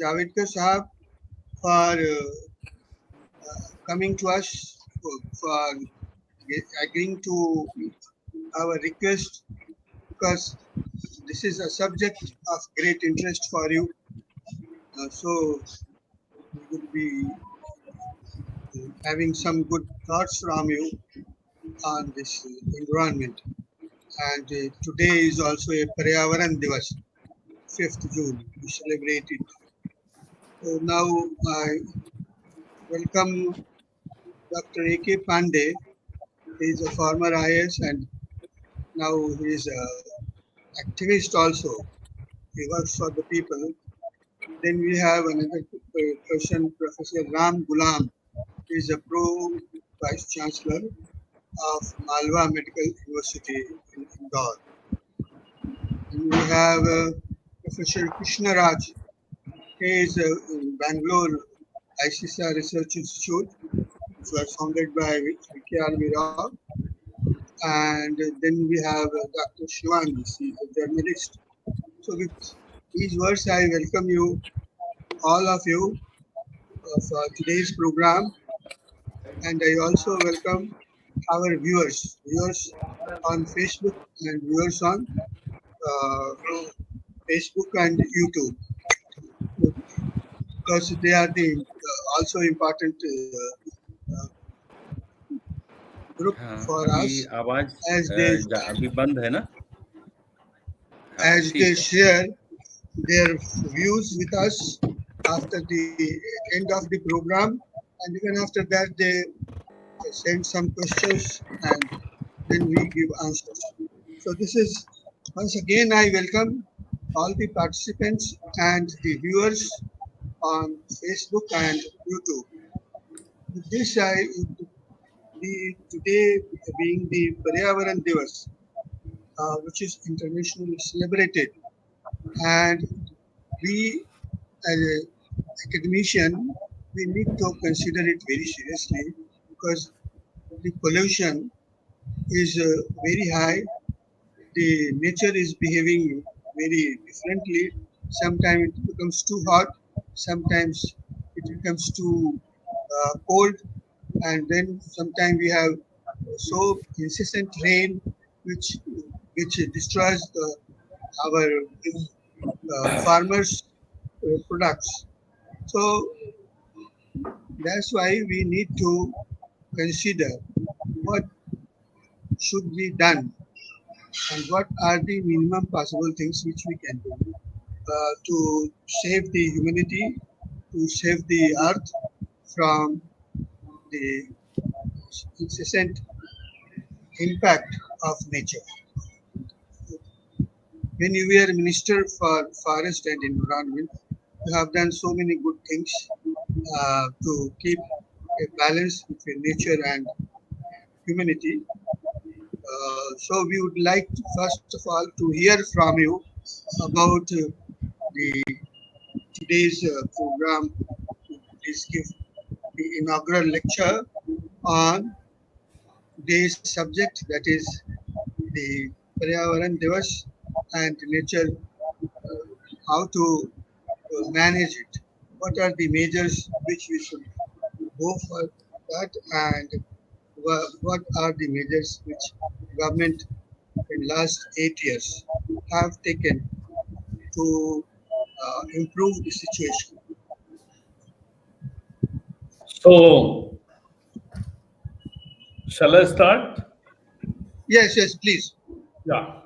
Javadkar Sahab for coming to us, for agreeing to our request, because this is a subject of great interest for you. So we would be having some good thoughts from you on this environment. And today is also a Paryavaran Divas, 5th June. We celebrate it. So now I welcome Dr. A.K. Pandey. He is a former IS and now he is an activist also. He works for the people. Then we have another person, Professor Ram Gulam. He is a pro Vice Chancellor of Malwa Medical University in Indore. And we have Professor Krishna Raj. He is in Bangalore ICSR Research Institute, which was founded by V.K.R. Rao. And then we have Dr. Shivani, she is a journalist. So with these words, I welcome you, all of you, for today's program. And I also welcome our viewers on Facebook and viewers on Facebook and YouTube, because they are the also important group for us, as they share their views with us after the end of the program, and even after that they send some questions and then we give answers. So this is, once again I welcome all the participants and the viewers on Facebook and YouTube. With this, today being the Paryavaran Divas, which is internationally celebrated, and we as an academician, we need to consider it very seriously, because the pollution is very high. The nature is behaving very differently. Sometimes it becomes too hot, sometimes it becomes too cold, and then sometimes we have so incessant rain which destroys our farmers' products. So that's why we need to consider what should be done and what are the minimum possible things which we can do to save the humanity, to save the earth from the incessant impact of nature. When you were Minister for Forest and Environment, you have done so many good things to keep a balance between nature and humanity. So we would like to, first of all, to hear from you about the today's program. Please give the inaugural lecture on today's subject, that is the Paryavaran Divas and nature, how to manage it. What are the measures which we should go for that, and what are the measures which government in last 8 years have taken to improve the situation? So, shall I start? Yes, please. Yeah.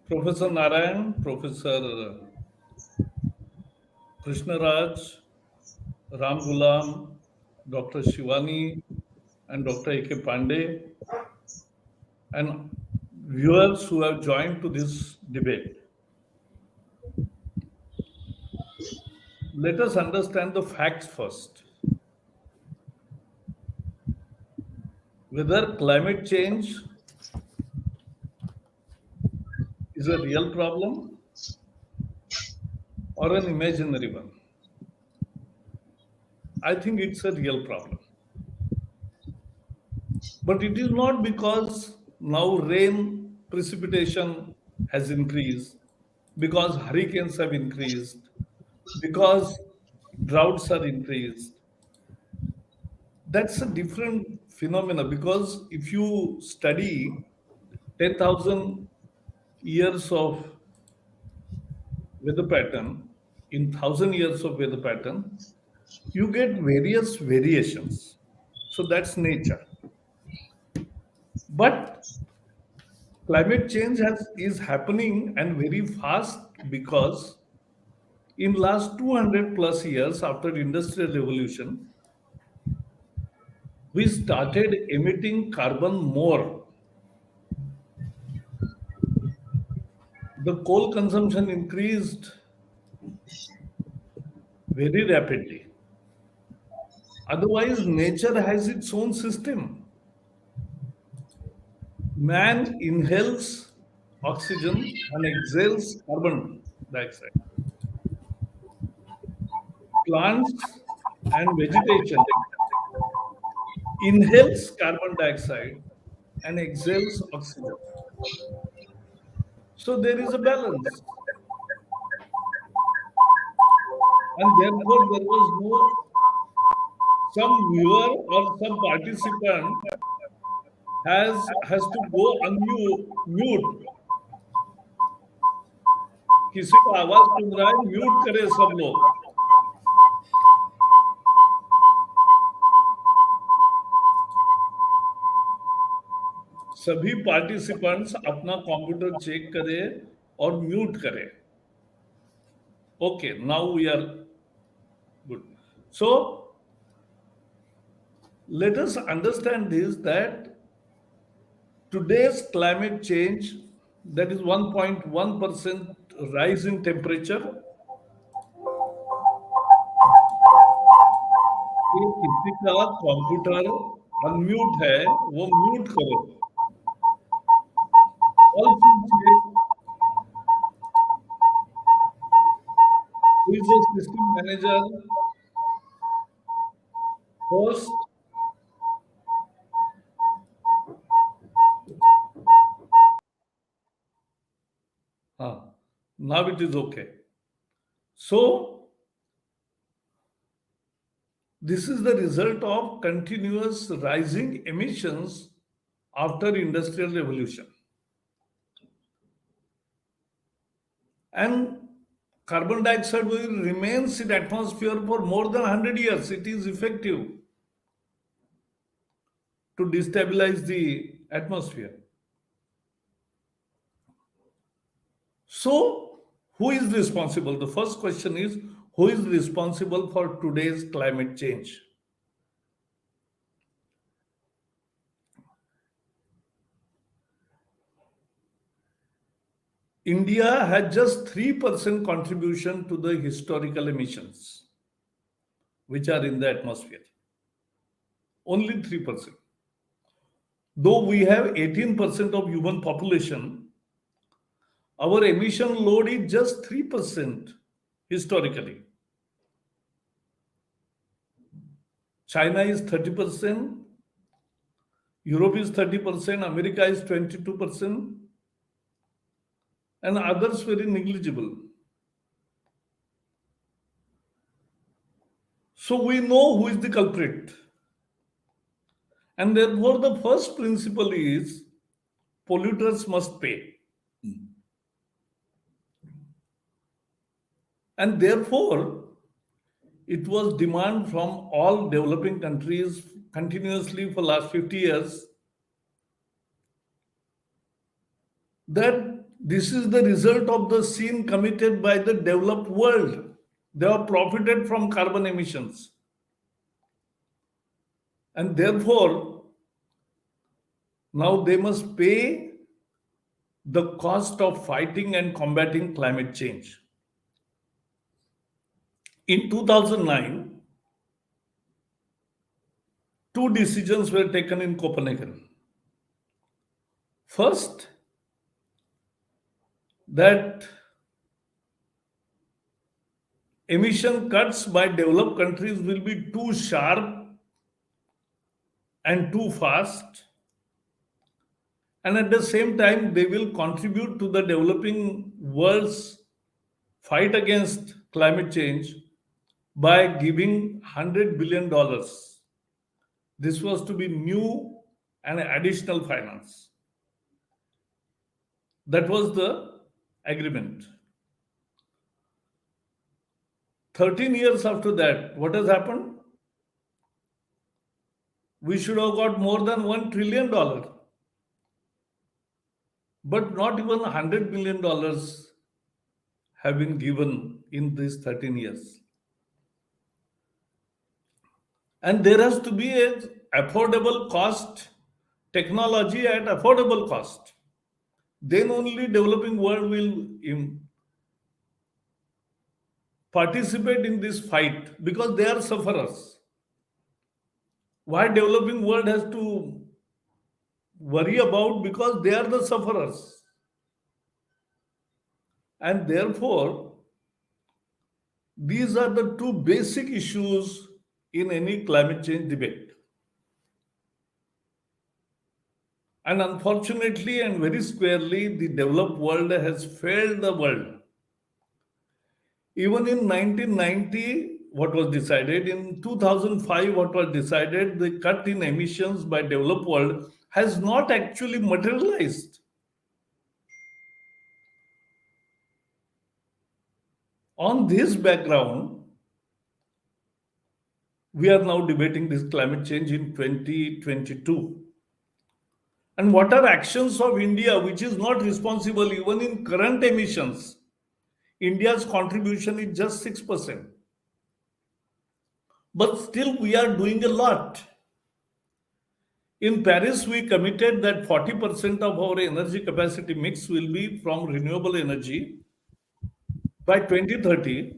Professor Narayan, Professor Krishna Raj, Ram Gulam, Dr. Shivani, and Dr. A.K. Pandey, and viewers who have joined to this debate. Let us understand the facts first. Whether climate change is a real problem or an imaginary one. I think it's a real problem. But it is not because now rain precipitation has increased, because hurricanes have increased, because droughts are increased. That's a different phenomena, because if you study 10,000 years of weather pattern, in 1,000 years of weather pattern, you get various variations. So that's nature. But climate change is happening and very fast, because in last 200 plus years after industrial revolution, we started emitting carbon more. The coal consumption increased very rapidly. Otherwise, nature has its own system. Man inhales oxygen and exhales carbon dioxide. Plants and vegetation inhales carbon dioxide and exhales oxygen. So there is a balance. And therefore, there was no some viewer or some participant has to go mute. किसी का आवाज सुन रहा है, mute करे सब लोग. सभी participants अपना कंप्यूटर चेक करें और म्यूट करें. Okay, now we are good. So let us understand this, that today's climate change, that is 1.1% rise in temperature, कि किसी का कंप्यूटर अनम्यूट है, वो म्यूट करो. Also check who is the system manager, host, now it is okay. So this is the result of continuous rising emissions after industrial revolution. And carbon dioxide will remains in atmosphere for more than 100 years. It is effective to destabilize the atmosphere. So, who is responsible? The first question is, who is responsible for today's climate change? India had just 3% contribution to the historical emissions which are in the atmosphere. Only 3%. Though we have 18% of human population, our emission load is just 3% historically. China is 30%, Europe is 30%, America is 22%, and others very negligible. So we know who is the culprit. And therefore, the first principle is polluters must pay. And therefore, it was demand from all developing countries continuously for last 50 years that this is the result of the sin committed by the developed world. They have profited from carbon emissions. And therefore, now they must pay the cost of fighting and combating climate change. In 2009, two decisions were taken in Copenhagen. First, that emission cuts by developed countries will be too sharp and too fast, and at the same time they will contribute to the developing world's fight against climate change by giving $100 billion. This was to be new and additional finance. That was the agreement. 13 years after that, what has happened? We should have got more than $1 trillion, but not even $100 million have been given in these 13 years. And there has to be a affordable cost technology at affordable cost. Then only developing world will participate in this fight, because they are sufferers. Why developing world has to worry about? Because they are the sufferers. And therefore, these are the two basic issues in any climate change debate. And unfortunately and very squarely, the developed world has failed the world. Even in 1990, what was decided, in 2005, what was decided, the cut in emissions by developed world has not actually materialized. On this background, we are now debating this climate change in 2022. And what are actions of India, which is not responsible even in current emissions? India's contribution is just 6%. But still, we are doing a lot. In Paris, we committed that 40% of our energy capacity mix will be from renewable energy by 2030.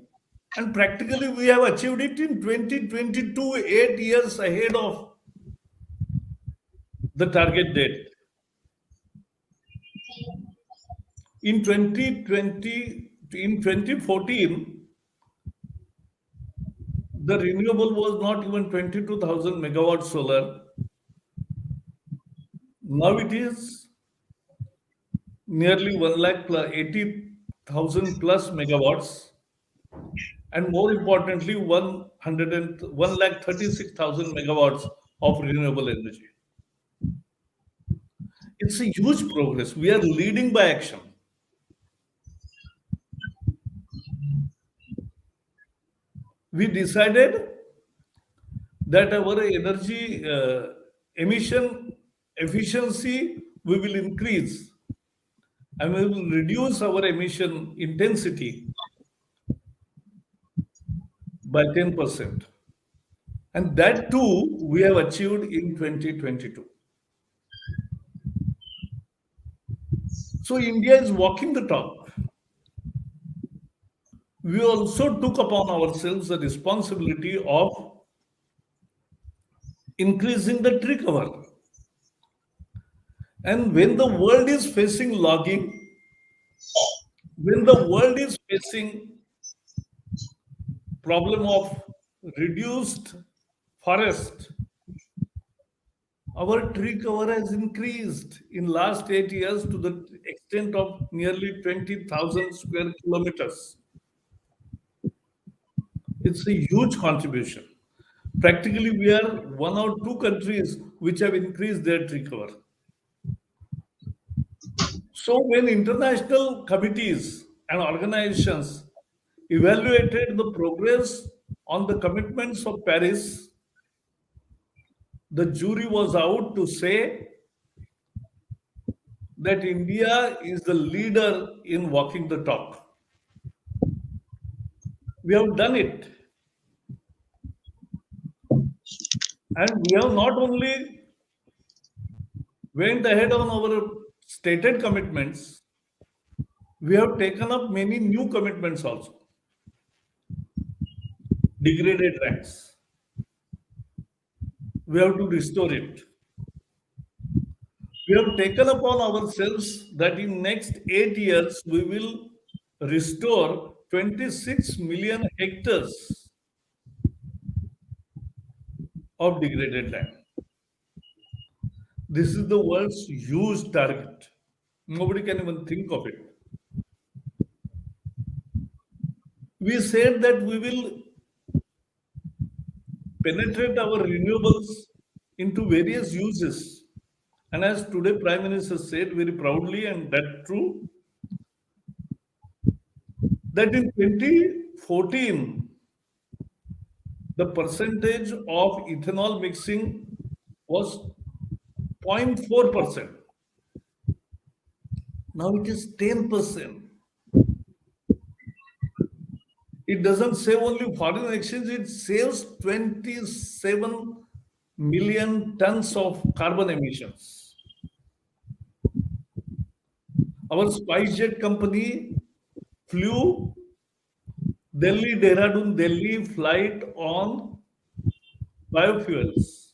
And practically, we have achieved it in 2022, 8 years ahead of the target date. In 2014, the renewable was not even 22,000 megawatt solar. Now it is nearly 1 lakh plus 80,000 plus megawatts, and more importantly, 1 lakh 36,000 megawatts of renewable energy. It's a huge progress. We are leading by action. We decided that our energy emission efficiency we will increase, and we will reduce our emission intensity by 10%. And that too we have achieved in 2022. So India is walking the talk. We also took upon ourselves the responsibility of increasing the tree cover. And when the world is facing logging, when the world is facing problem of reduced forest, our tree cover has increased in last 8 years to the extent of nearly 20,000 square kilometers. It's a huge contribution. Practically, we are one or two countries which have increased their tree cover. So when international committees and organizations evaluated the progress on the commitments of Paris, the jury was out to say that India is the leader in walking the talk. We have done it. And we have not only went ahead on our stated commitments, we have taken up many new commitments also. Degraded lands. We have to restore it. We have taken upon ourselves that in next 8 years we will restore 26 million hectares of degraded land. This is the world's huge target. Nobody can even think of it. We said that we will penetrate our renewables into various uses. And as today Prime Minister said very proudly, and that's true, that in 2014, the percentage of ethanol mixing was 0.4%. Now it is 10%. It doesn't save only foreign exchange, it saves 27 million tons of carbon emissions. Our SpiceJet company flew Delhi, Dehradun, Delhi flight on biofuels.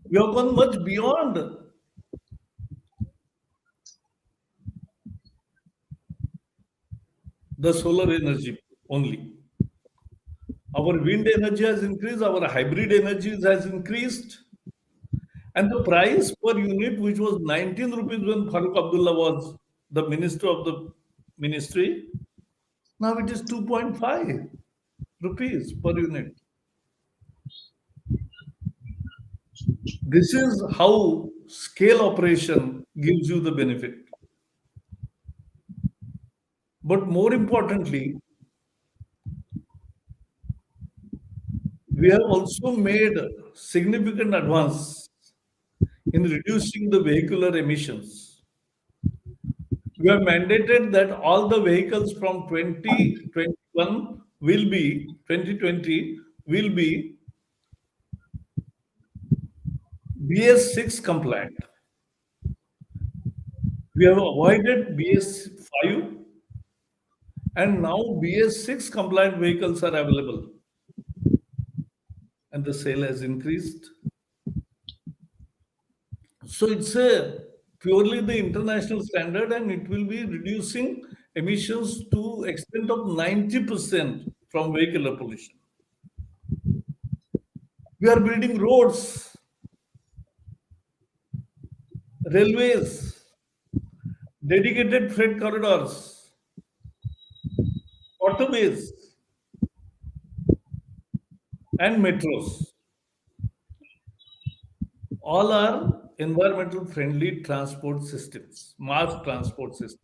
We have gone much beyond the solar energy only. Our wind energy has increased, our hybrid energies has increased, and the price per unit, which was 19 rupees when Farooq Abdullah was the minister of the ministry, now it is 2.5 rupees per unit. This is how scale operation gives you the benefit. But more importantly, we have also made significant advance in reducing the vehicular emissions. We have mandated that all the vehicles from 2021 will be 2020 will be BS6 compliant. We have avoided BS5, and now BS6 compliant vehicles are available, and the sale has increased. So it's a purely the international standard, and it will be reducing emissions to extent of 90% from vehicular pollution. We are building roads, railways, dedicated freight corridors, autoways, and metros. All are environmental friendly transport systems, mass transport systems.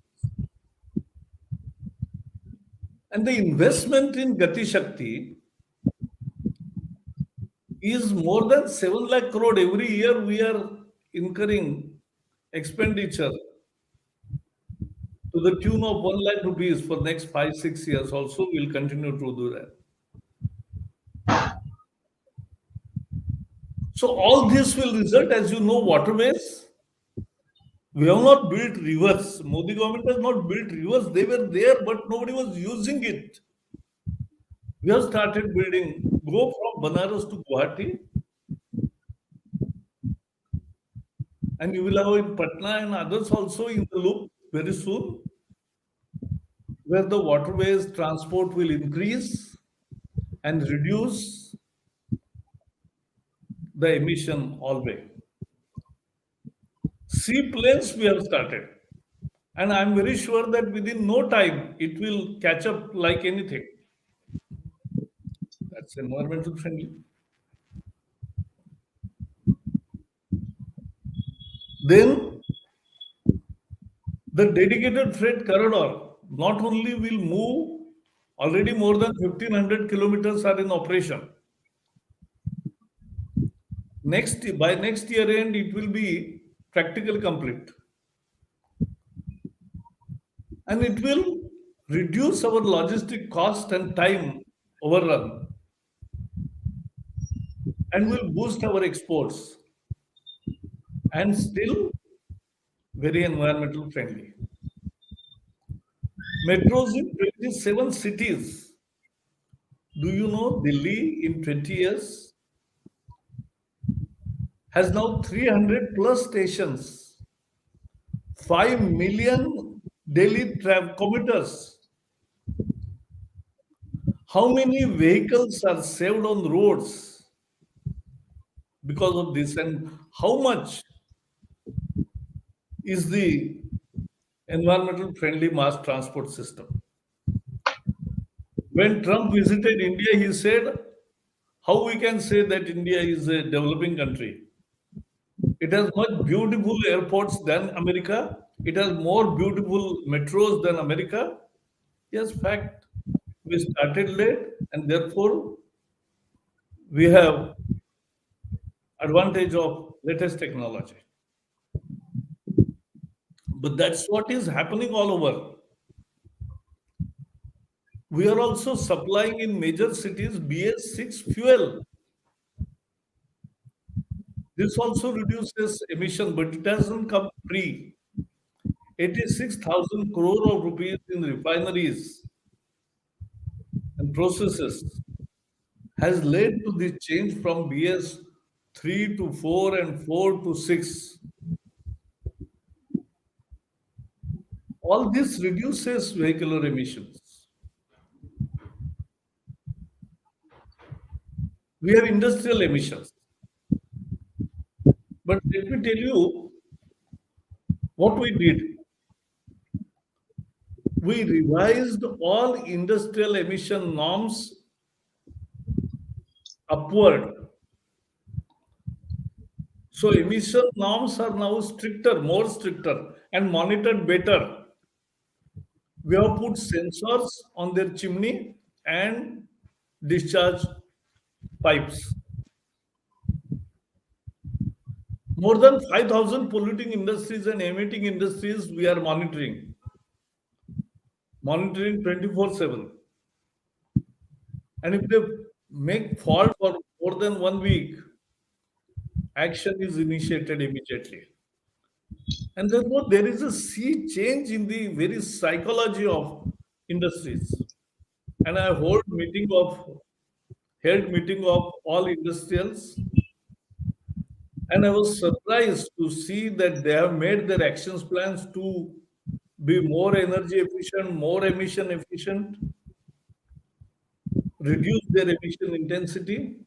And the investment in Gati Shakti is more than 7 lakh crore. Every year we are incurring expenditure to the tune of 1 lakh rupees for next 5-6 years. Also, we'll continue to do that. So all this will result, as you know, waterways. We have not built rivers. Modi government has not built rivers. They were there, but nobody was using it. We have started building. Go from Banaras to Guwahati, and you will have in Patna and others also in the loop very soon, where the waterways transport will increase and reduce the emission always. Seaplanes we have started, and I'm very sure that within no time it will catch up like anything. That's environmental friendly. Then the dedicated freight corridor not only will move, already more than 1500 kilometers are in operation. By next year end, it will be practically complete. And it will reduce our logistic cost and time overrun, and will boost our exports, and still very environmental friendly. Metros in 27 cities. Do you know Delhi in 20 years has now 300 plus stations, 5 million daily commuters. How many vehicles are saved on roads because of this, and how much is the environmental friendly mass transport system? When Trump visited India, he said, how we can say that India is a developing country? It has much beautiful airports than America. It has more beautiful metros than America. Yes, fact. We started late, and therefore we have advantage of latest technology. But that's what is happening all over. We are also supplying in major cities BS6 fuel. This also reduces emission, but it doesn't come free. 86,000 crore of rupees in refineries and processes has led to this change from BS 3 to 4 and 4 to 6. All this reduces vehicular emissions. We have industrial emissions. But let me tell you what we did. We revised all industrial emission norms upward. So emission norms are now stricter, more stricter, and monitored better. We have put sensors on their chimney and discharge pipes. More than 5,000 polluting industries and emitting industries we are monitoring 24/7. And if they make fault for more than 1 week, action is initiated immediately. And therefore, there is a sea change in the very psychology of industries. And I held meeting of all industrials, and I was surprised to see that they have made their actions plans to be more energy efficient, more emission efficient, reduce their emission intensity,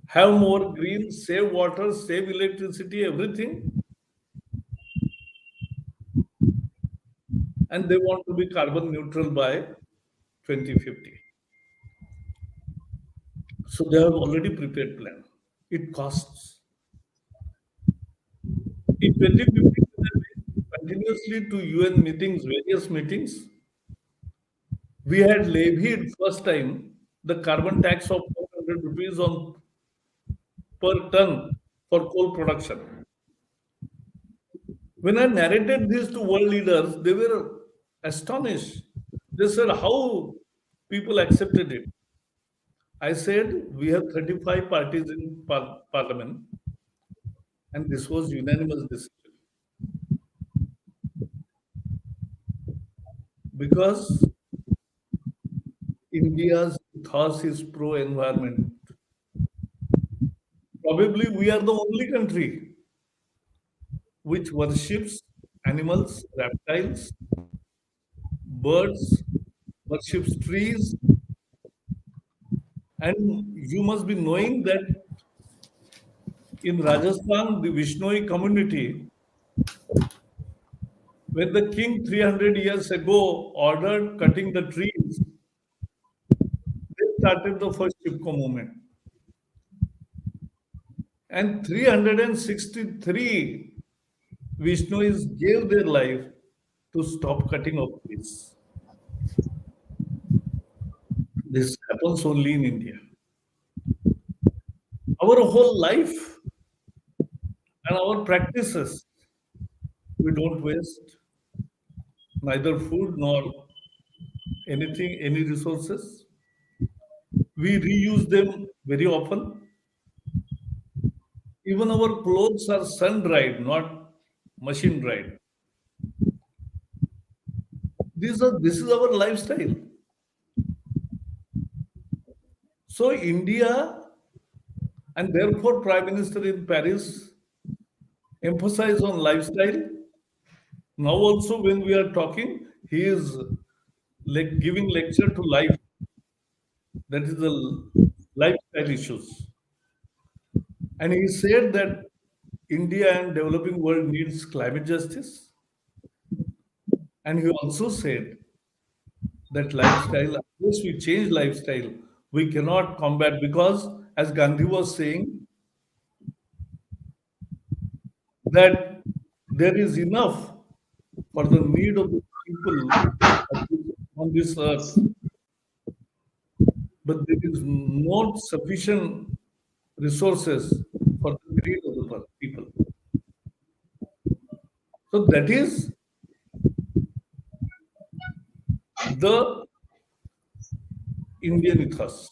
have more green, save water, save electricity, everything. And they want to be carbon neutral by 2050. So they have already prepared plan. It costs. In 2050, continuously to UN meetings, various meetings, we had levied first time the carbon tax of 400 rupees on per ton for coal production. When I narrated this to world leaders, they were astonished. They said, how people accepted it? I said, we have 35 parties in parliament, and this was unanimous decision. Because India's ethos is pro-environment. Probably we are the only country which worships animals, reptiles, birds, worships trees, and you must be knowing that in Rajasthan, the Vishnoi community, when the king 300 years ago ordered cutting the trees, they started the first Chipko movement. And 363 Vishnois gave their life to stop cutting of trees. This happens only in India. Our whole life and our practices, we don't waste neither food nor anything, any resources. We reuse them very often. Even our clothes are sun dried, not machine dried. This is our lifestyle. So India, and therefore Prime Minister in Paris emphasize on lifestyle. Now also when we are talking, he is like giving lecture to life. That is the lifestyle issues. And he said that India and developing world needs climate justice. And he also said that lifestyle, unless we change lifestyle, we cannot combat, because, as Gandhi was saying, that there is enough for the need of the people on this earth, but there is not sufficient resources for the greed of the people. So that is the Indian ethos.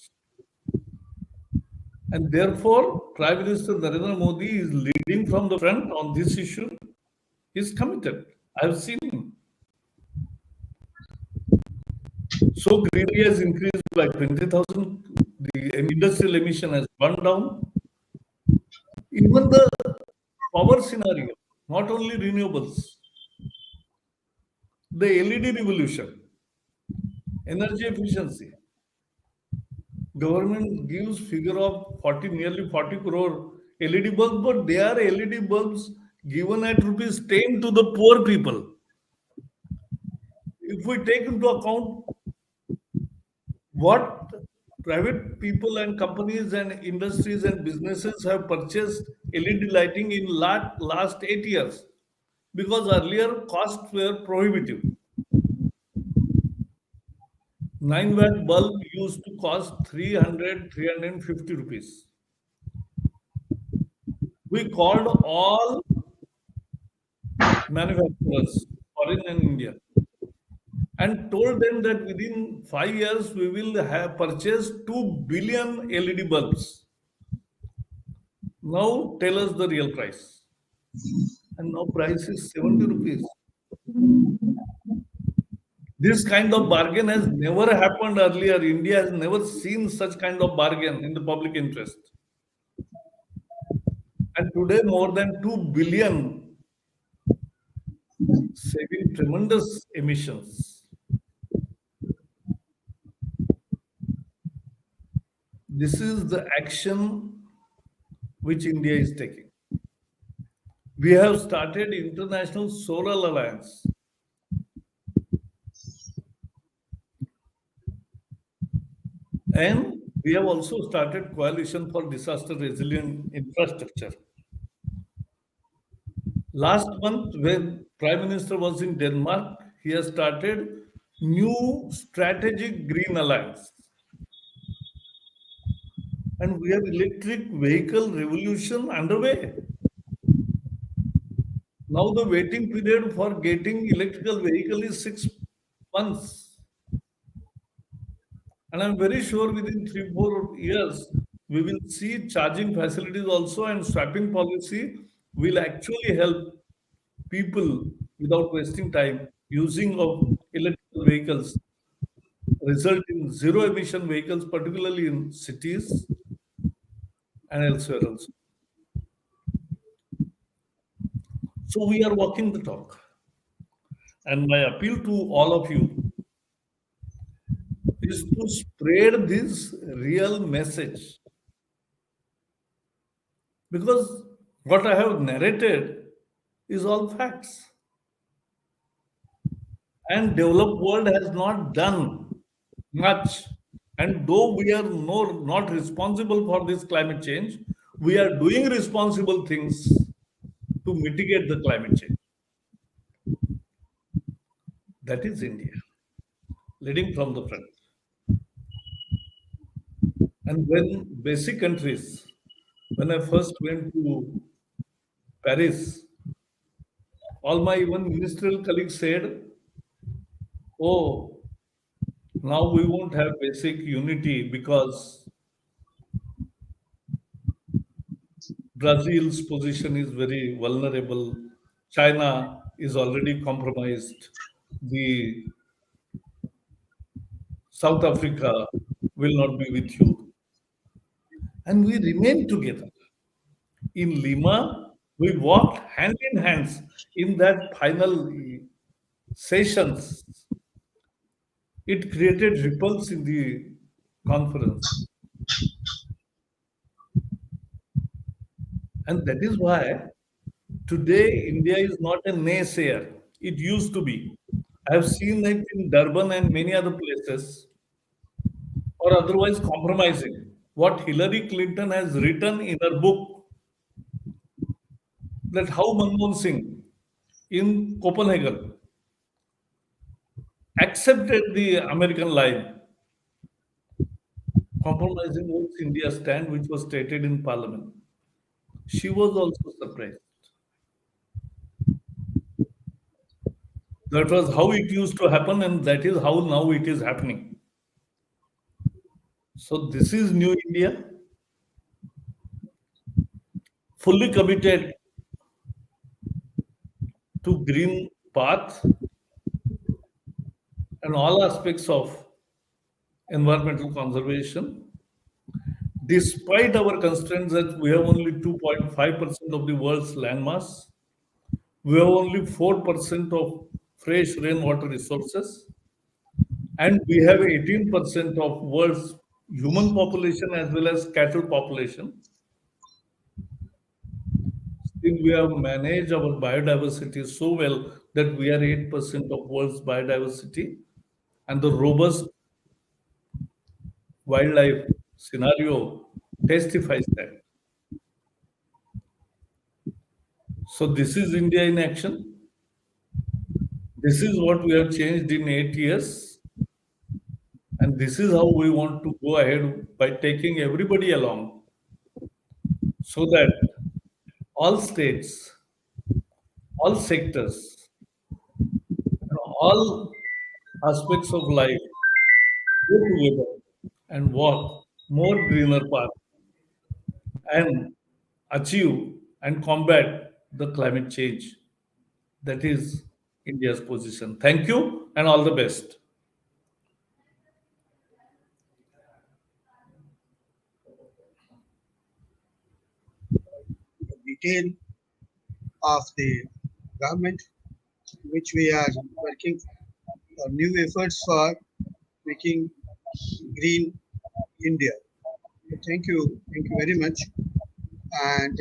And therefore, Prime Minister Narendra Modi is leading from the front on this issue. He's committed. I've seen him. So greenery has increased by 20,000. The industrial emission has gone down. Even the power scenario, not only renewables, the LED revolution, energy efficiency. Government gives figure of 40, nearly 40 crore LED bulbs, but they are LED bulbs given at rupees 10 to the poor people. If we take into account what private people and companies and industries and businesses have purchased LED lighting in last 8 years, because earlier costs were prohibitive. 9 watt bulb used to cost 300, 350 rupees. We called all manufacturers, foreign and India, and told them that within 5 years we will have purchased 2 billion LED bulbs. Now tell us the real price. And now price is 70 rupees. This kind of bargain has never happened earlier. India has never seen such kind of bargain in the public interest. And today more than 2 billion, saving tremendous emissions. This is the action which India is taking. We have started International Solar Alliance. And we have also started Coalition for Disaster Resilient Infrastructure. Last month, when Prime Minister was in Denmark, he has started new strategic green alliance. And we have electric vehicle revolution underway. Now the waiting period for getting electrical vehicle is 6 months. And I'm very sure within 3, 4 years, we will see charging facilities also, and swapping policy will actually help people without wasting time using of electrical vehicles, result in zero emission vehicles, particularly in cities and elsewhere also. So we are walking the talk. And my appeal to all of you is to spread this real message. Because what I have narrated is all facts. And developed world has not done much. And though we are not responsible for this climate change, we are doing responsible things to mitigate the climate change. That is India, leading from the front. And when basic countries, when I first went to Paris, all my even ministerial colleagues said, oh, now we won't have basic unity because Brazil's position is very vulnerable. China is already compromised. The South Africa will not be with you. And we remain together. In Lima, we walked hand in hands in that final sessions. It created ripples in the conference. And that is why today India is not a naysayer. It used to be. I have seen it in Durban and many other places, or otherwise compromising. What Hillary Clinton has written in her book, that how Manmohan Singh in Copenhagen accepted the American line, compromising with India's stand, which was stated in Parliament. She was also surprised. That was how it used to happen, and that is how now it is happening. So this is New India, fully committed to green path and all aspects of environmental conservation. Despite our constraints that we have only 2.5% of the world's landmass, we have only 4% of fresh rainwater resources, and we have 18% of world's human population as well as cattle population. Still, we have managed our biodiversity so well that we are 8% of world's biodiversity, and the robust wildlife scenario testifies that. So this is India in action. This is what we have changed in 8 years, and this is how we want to go ahead by taking everybody along so that all states, all sectors, and all aspects of life go together and walk more greener path and achieve and combat the climate change. That is India's position. Thank you and all the best. The detail of the government which we are working for new efforts for making green India. Thank you very much. And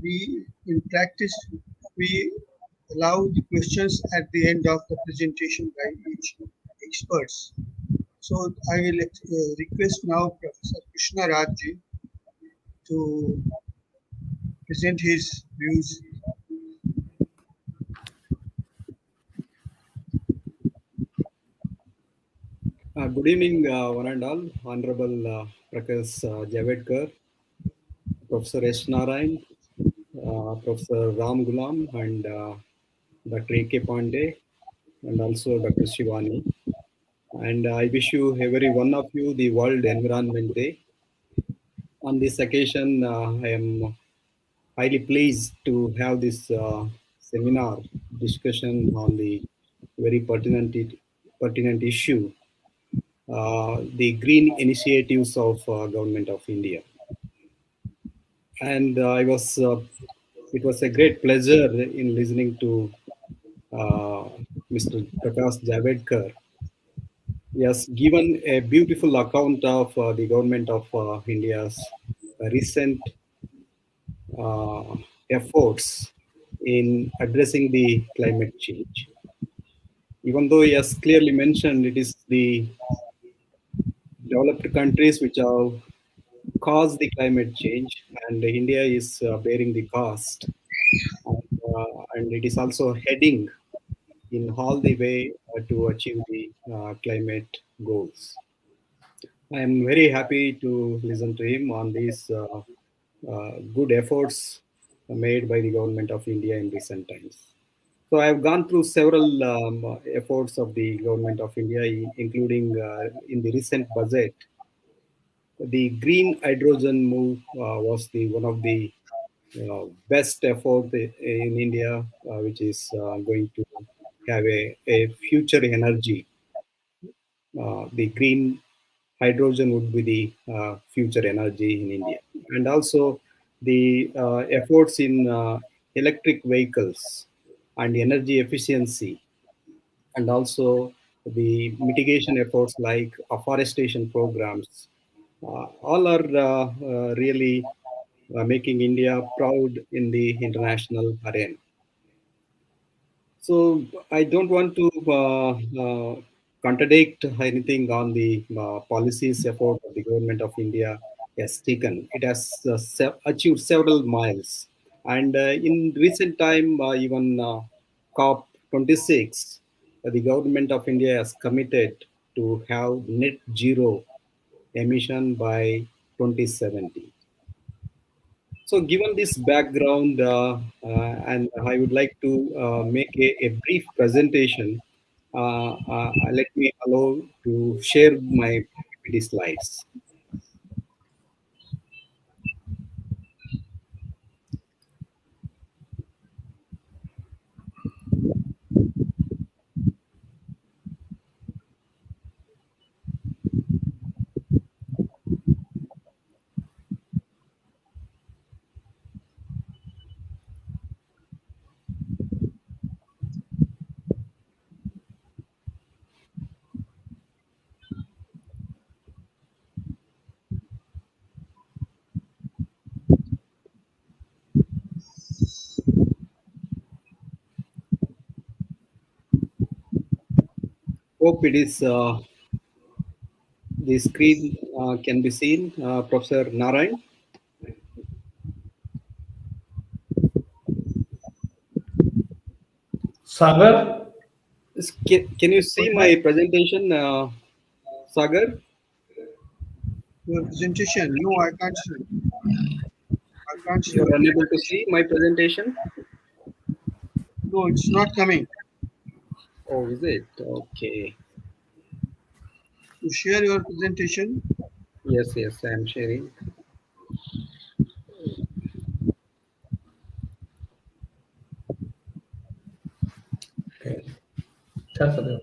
we, in practice, we allow the questions at the end of the presentation by each experts. So I will request now Professor Krishna Rajji to present his views. Good evening, one and all. Honorable Prakash Javadkar, Professor S. Narayan, Professor Ram Gulam, and Dr. A.K. Pandey, and also Dr. Shivani. And I wish you, every one of you, the World Environment Day. On this occasion, I am highly pleased to have this seminar discussion on the very pertinent issue, the green initiatives of Government of India. And it was a great pleasure in listening to Mr. Prakash Javadkar. He has given a beautiful account of the government of India's recent uh, efforts in addressing the climate change. Even though he has clearly mentioned it is the developed countries which have caused the climate change, and India is bearing the cost, and it is also heading in all the way to achieve the climate goals. I am very happy to listen to him on these good efforts made by the government of India in recent times. So I have gone through several efforts of the government of India, including in the recent budget. The green hydrogen move was the one of the best effort in India, which is going to have a future energy. The green hydrogen would be the future energy in India. And also the efforts in electric vehicles and energy efficiency, and also the mitigation efforts like afforestation programs, all are really making India proud in the international arena. So I don't want to contradict anything on the policies effort of the government of India has taken. It has achieved several miles, and in recent time, even COP 26, the government of India has committed to have net zero emission by 2070. So, given this background, and I would like to make a brief presentation. Let me allow to share my PPT slides. Hope it is the screen can be seen, Professor Narayan. Sagar, Can you see my presentation, Sagar? Your presentation? No, I can't see. I can't see You your are unable to presentation. see my presentation. No, it's not coming. Oh, is it? Okay. To share your presentation, Yes, yes, I am sharing. क्या कर रहे हो?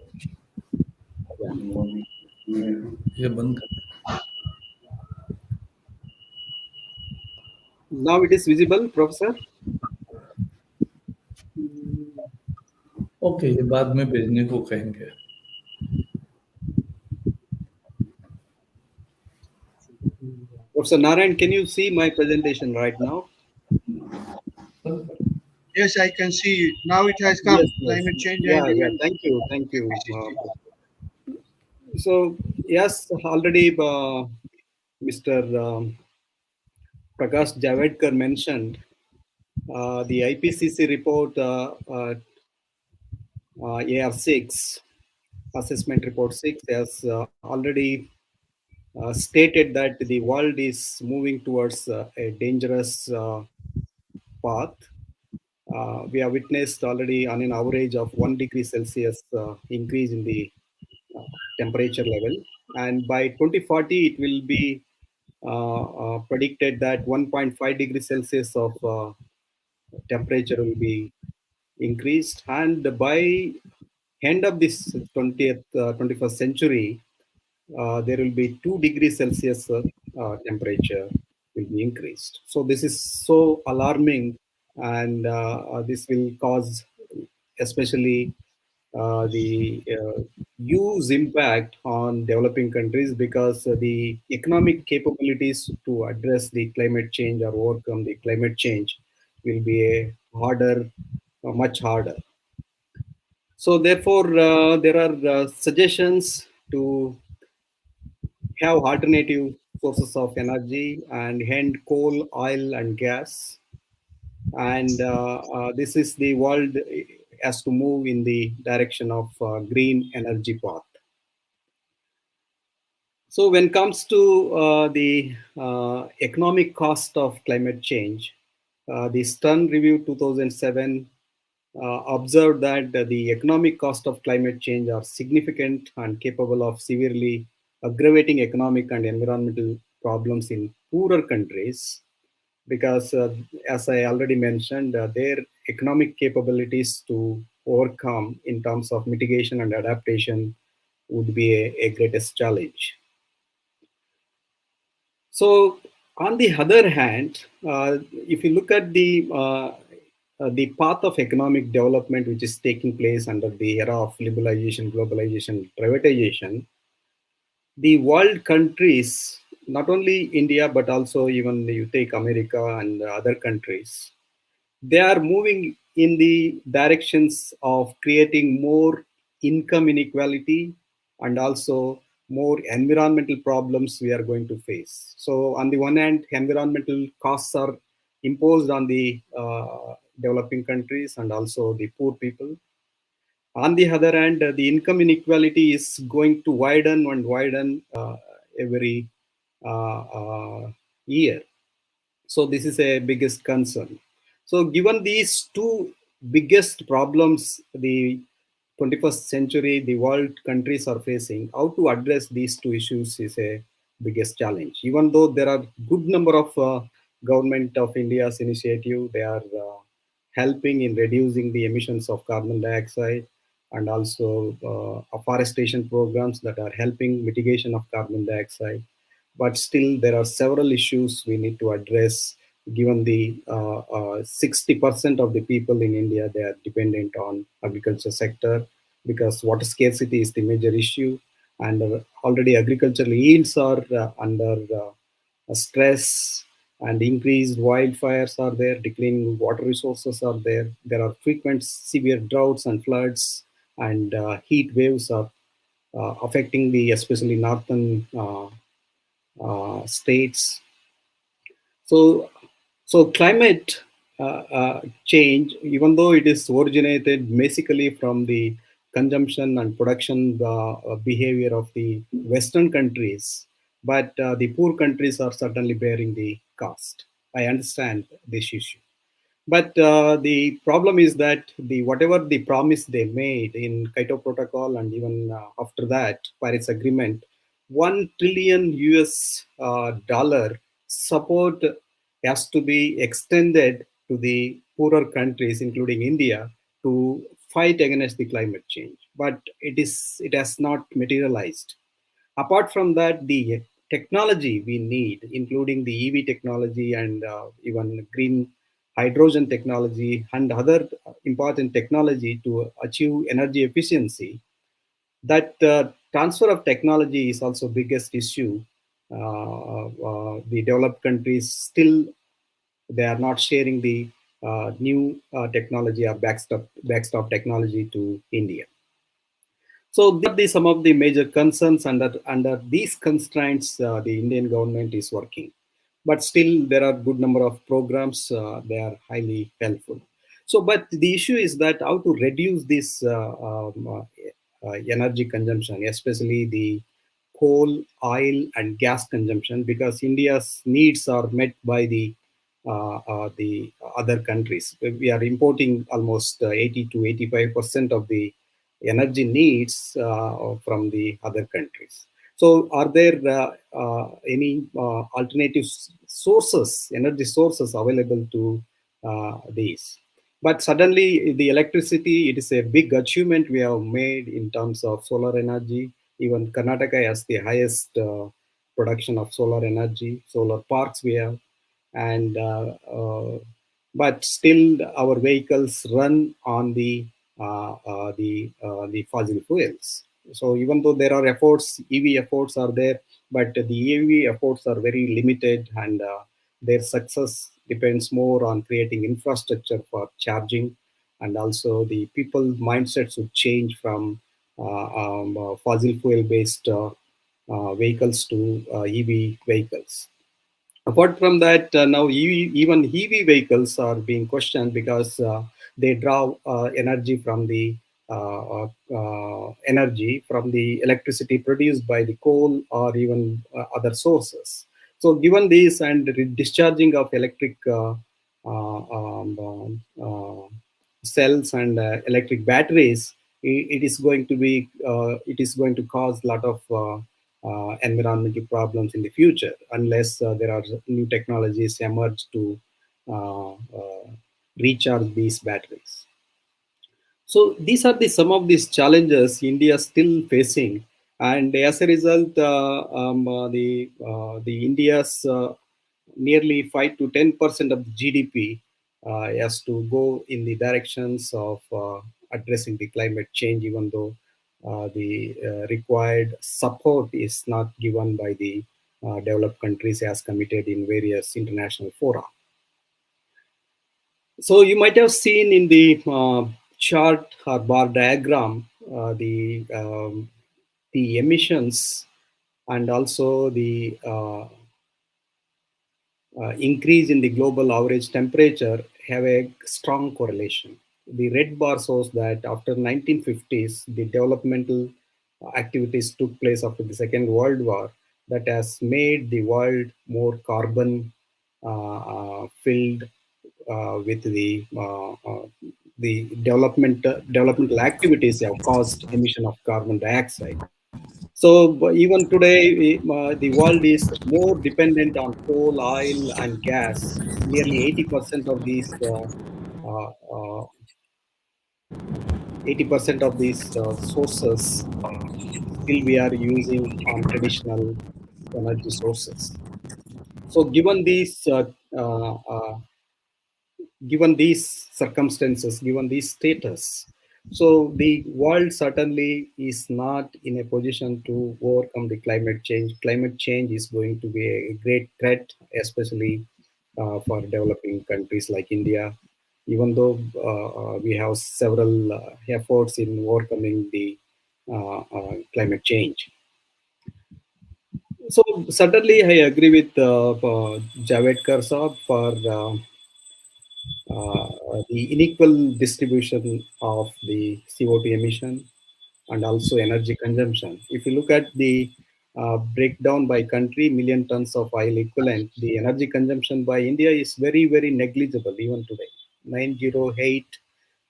Yeah. ये बंद कर. Now it is visible, Professor. Okay, ये बाद में भेजने को कहेंगे. Professor Narayan, can you see my presentation right now? yes, I can see it. Now it has come. Yes, yes. Climate change Yeah, and yeah. Thank you. UNFCCC. So yes, already Mr. Prakash Javadkar mentioned the IPCC report AR6 assessment report 6 has already stated that the world is moving towards a dangerous path. We have witnessed already on an average of 1 degree Celsius increase in the temperature level, and by 2040 it will be predicted that 1.5 degrees Celsius of temperature will be increased, and by end of this 20th 21st century, there will be 2 degrees Celsius temperature will be increased. So this is so alarming, and this will cause especially the huge impact on developing countries, because the economic capabilities to address the climate change or overcome the climate change will be a harder, much harder. So therefore, there are suggestions to have alternative sources of energy and end coal, oil, and gas. And this is the world has to move in the direction of green energy path. So when it comes to the economic cost of climate change, the Stern Review 2007 observed that the economic cost of climate change are significant and capable of severely aggravating economic and environmental problems in poorer countries, because as I already mentioned, their economic capabilities to overcome in terms of mitigation and adaptation would be a greatest challenge. So, on the other hand, if you look at the path of economic development which is taking place under the era of liberalization, globalization, privatization, the world countries, not only India but also even you take America and other countries, they are moving in the directions of creating more income inequality and also more environmental problems we are going to face. So on the one hand, environmental costs are imposed on the developing countries and also the poor people. On the other hand, the income inequality is going to widen and widen every year. So this is a biggest concern. So given these two biggest problems the 21st century, the world countries are facing, how to address these two issues is a biggest challenge. Even though there are good number of government of India's initiative, they are helping in reducing the emissions of carbon dioxide and also afforestation programs that are helping mitigation of carbon dioxide. But still, there are several issues we need to address. Given the 60% of the people in India, they are dependent on agriculture sector because water scarcity is the major issue, and already agricultural yields are under stress, and increased wildfires are there, declining water resources are there. There are frequent severe droughts and floods, and heat waves are affecting the especially northern states. So, so climate change, even though it is originated basically from the consumption and production behavior of the Western countries, but the poor countries are certainly bearing the cost. I understand this issue. But the problem is that the whatever the promise they made in Kyoto Protocol and even after that Paris Agreement, 1 trillion US dollar support has to be extended to the poorer countries, including India, to fight against the climate change. But it has not materialized. Apart from that, the technology we need, including the EV technology and even green hydrogen technology and other important technology to achieve energy efficiency, that transfer of technology is also biggest issue. The developed countries still they are not sharing the new technology or backstop technology to India. So these are some of the major concerns. Under these constraints, the Indian government is working. But still, there are good number of programs. They are highly helpful. So, but the issue is that how to reduce this energy consumption, especially the coal, oil, and gas consumption, because India's needs are met by the other countries. We are importing almost 80 to 85% of the energy needs from the other countries. So, are there any alternative sources, energy sources available to these? But suddenly, the electricity, it is a big achievement we have made in terms of solar energy. Even Karnataka has the highest production of solar energy, solar parks we have, and but still our vehicles run on the fossil fuels. So even though there are efforts, EV efforts are there, but the EV efforts are very limited, and their success depends more on creating infrastructure for charging, and also the people mindsets would change from fossil fuel based vehicles to EV vehicles. Apart from that, now even EV vehicles are being questioned because they draw energy from the electricity produced by the coal or even other sources. So, given this and discharging of electric cells and electric batteries, it is going to be it is going to cause a lot of environmental problems in the future unless there are new technologies emerge to recharge these batteries. So these are the some of these challenges India is still facing, and as a result, the India's nearly 5 to 10% of the GDP has to go in the directions of addressing the climate change, even though the required support is not given by the developed countries as committed in various international fora. So you might have seen in the chart or bar diagram the emissions and also the increase in the global average temperature have a strong correlation. The red bar shows that after 1950s, the developmental activities took place after the Second World War that has made the world more carbon filled with the developmental activities have caused emission of carbon dioxide. So even today, the world is more dependent on coal, oil, and gas. Nearly 80% of these uh, uh, 80% of these sources still we are using on traditional energy sources. So uh, uh, given these circumstances, given these status, so the world certainly is not in a position to overcome the climate change. Climate change is going to be a great threat, especially for developing countries like India. Even though we have several efforts in overcoming the climate change. So certainly, I agree with Javed Saab for the unequal distribution of the CO2 emission and also energy consumption. If you look at the breakdown by country, million tons of oil equivalent, the energy consumption by India is very, very negligible even today, 908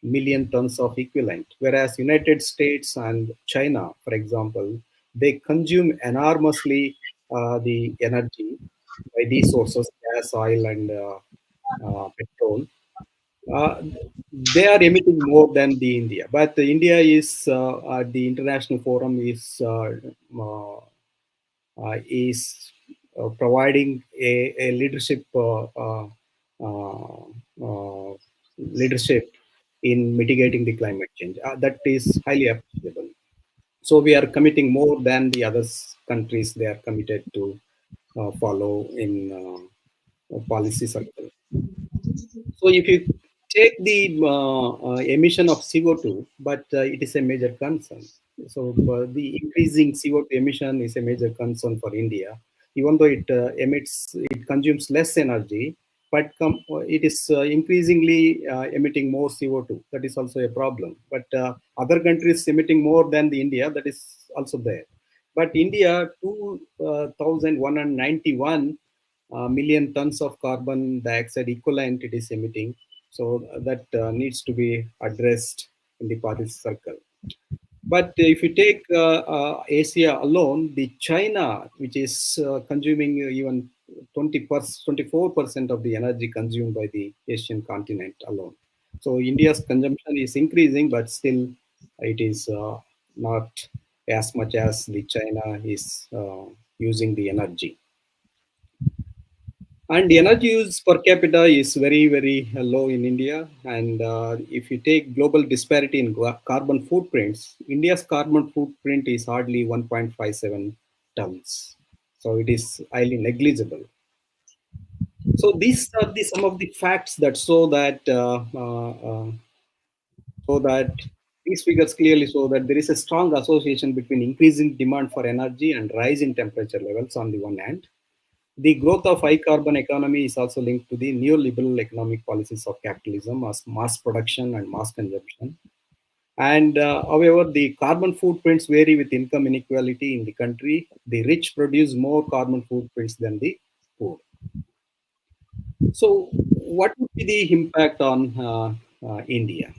million tons of equivalent. Whereas United States and China, for example, they consume enormously the energy by these sources, gas, oil, and petrol. uh, they are emitting more than the India, but the India is at the international forum is providing a leadership uh, uh, leadership in mitigating the climate change. That is highly appreciable. So we are committing more than the other countries. They are committed to follow in policy circle. So if you take the emission of CO2, but it is a major concern. So the increasing CO2 emission is a major concern for India, even though it consumes less energy, but it is increasingly emitting more CO2. That is also a problem. But other countries emitting more than the India, that is also there. But India, 2,191 million tons of carbon dioxide equivalent it is emitting. So that needs to be addressed in the Paris Circle. But if you take Asia alone, the China, which is consuming even 24% of the energy consumed by the Asian continent alone. So India's consumption is increasing, but still it is not as much as the China is using the energy. And the energy use per capita is very, very low in India. And if you take global disparity in carbon footprints, India's carbon footprint is hardly 1.57 tons. So it is highly negligible. So these are some of the facts that show that these figures clearly show that there is a strong association between increasing demand for energy and rise in temperature levels on the one hand. The growth of high carbon economy is also linked to the neoliberal economic policies of capitalism as mass production and mass consumption. And however, the carbon footprints vary with income inequality in the country. The rich produce more carbon footprints than the poor. So, what would be the impact on India?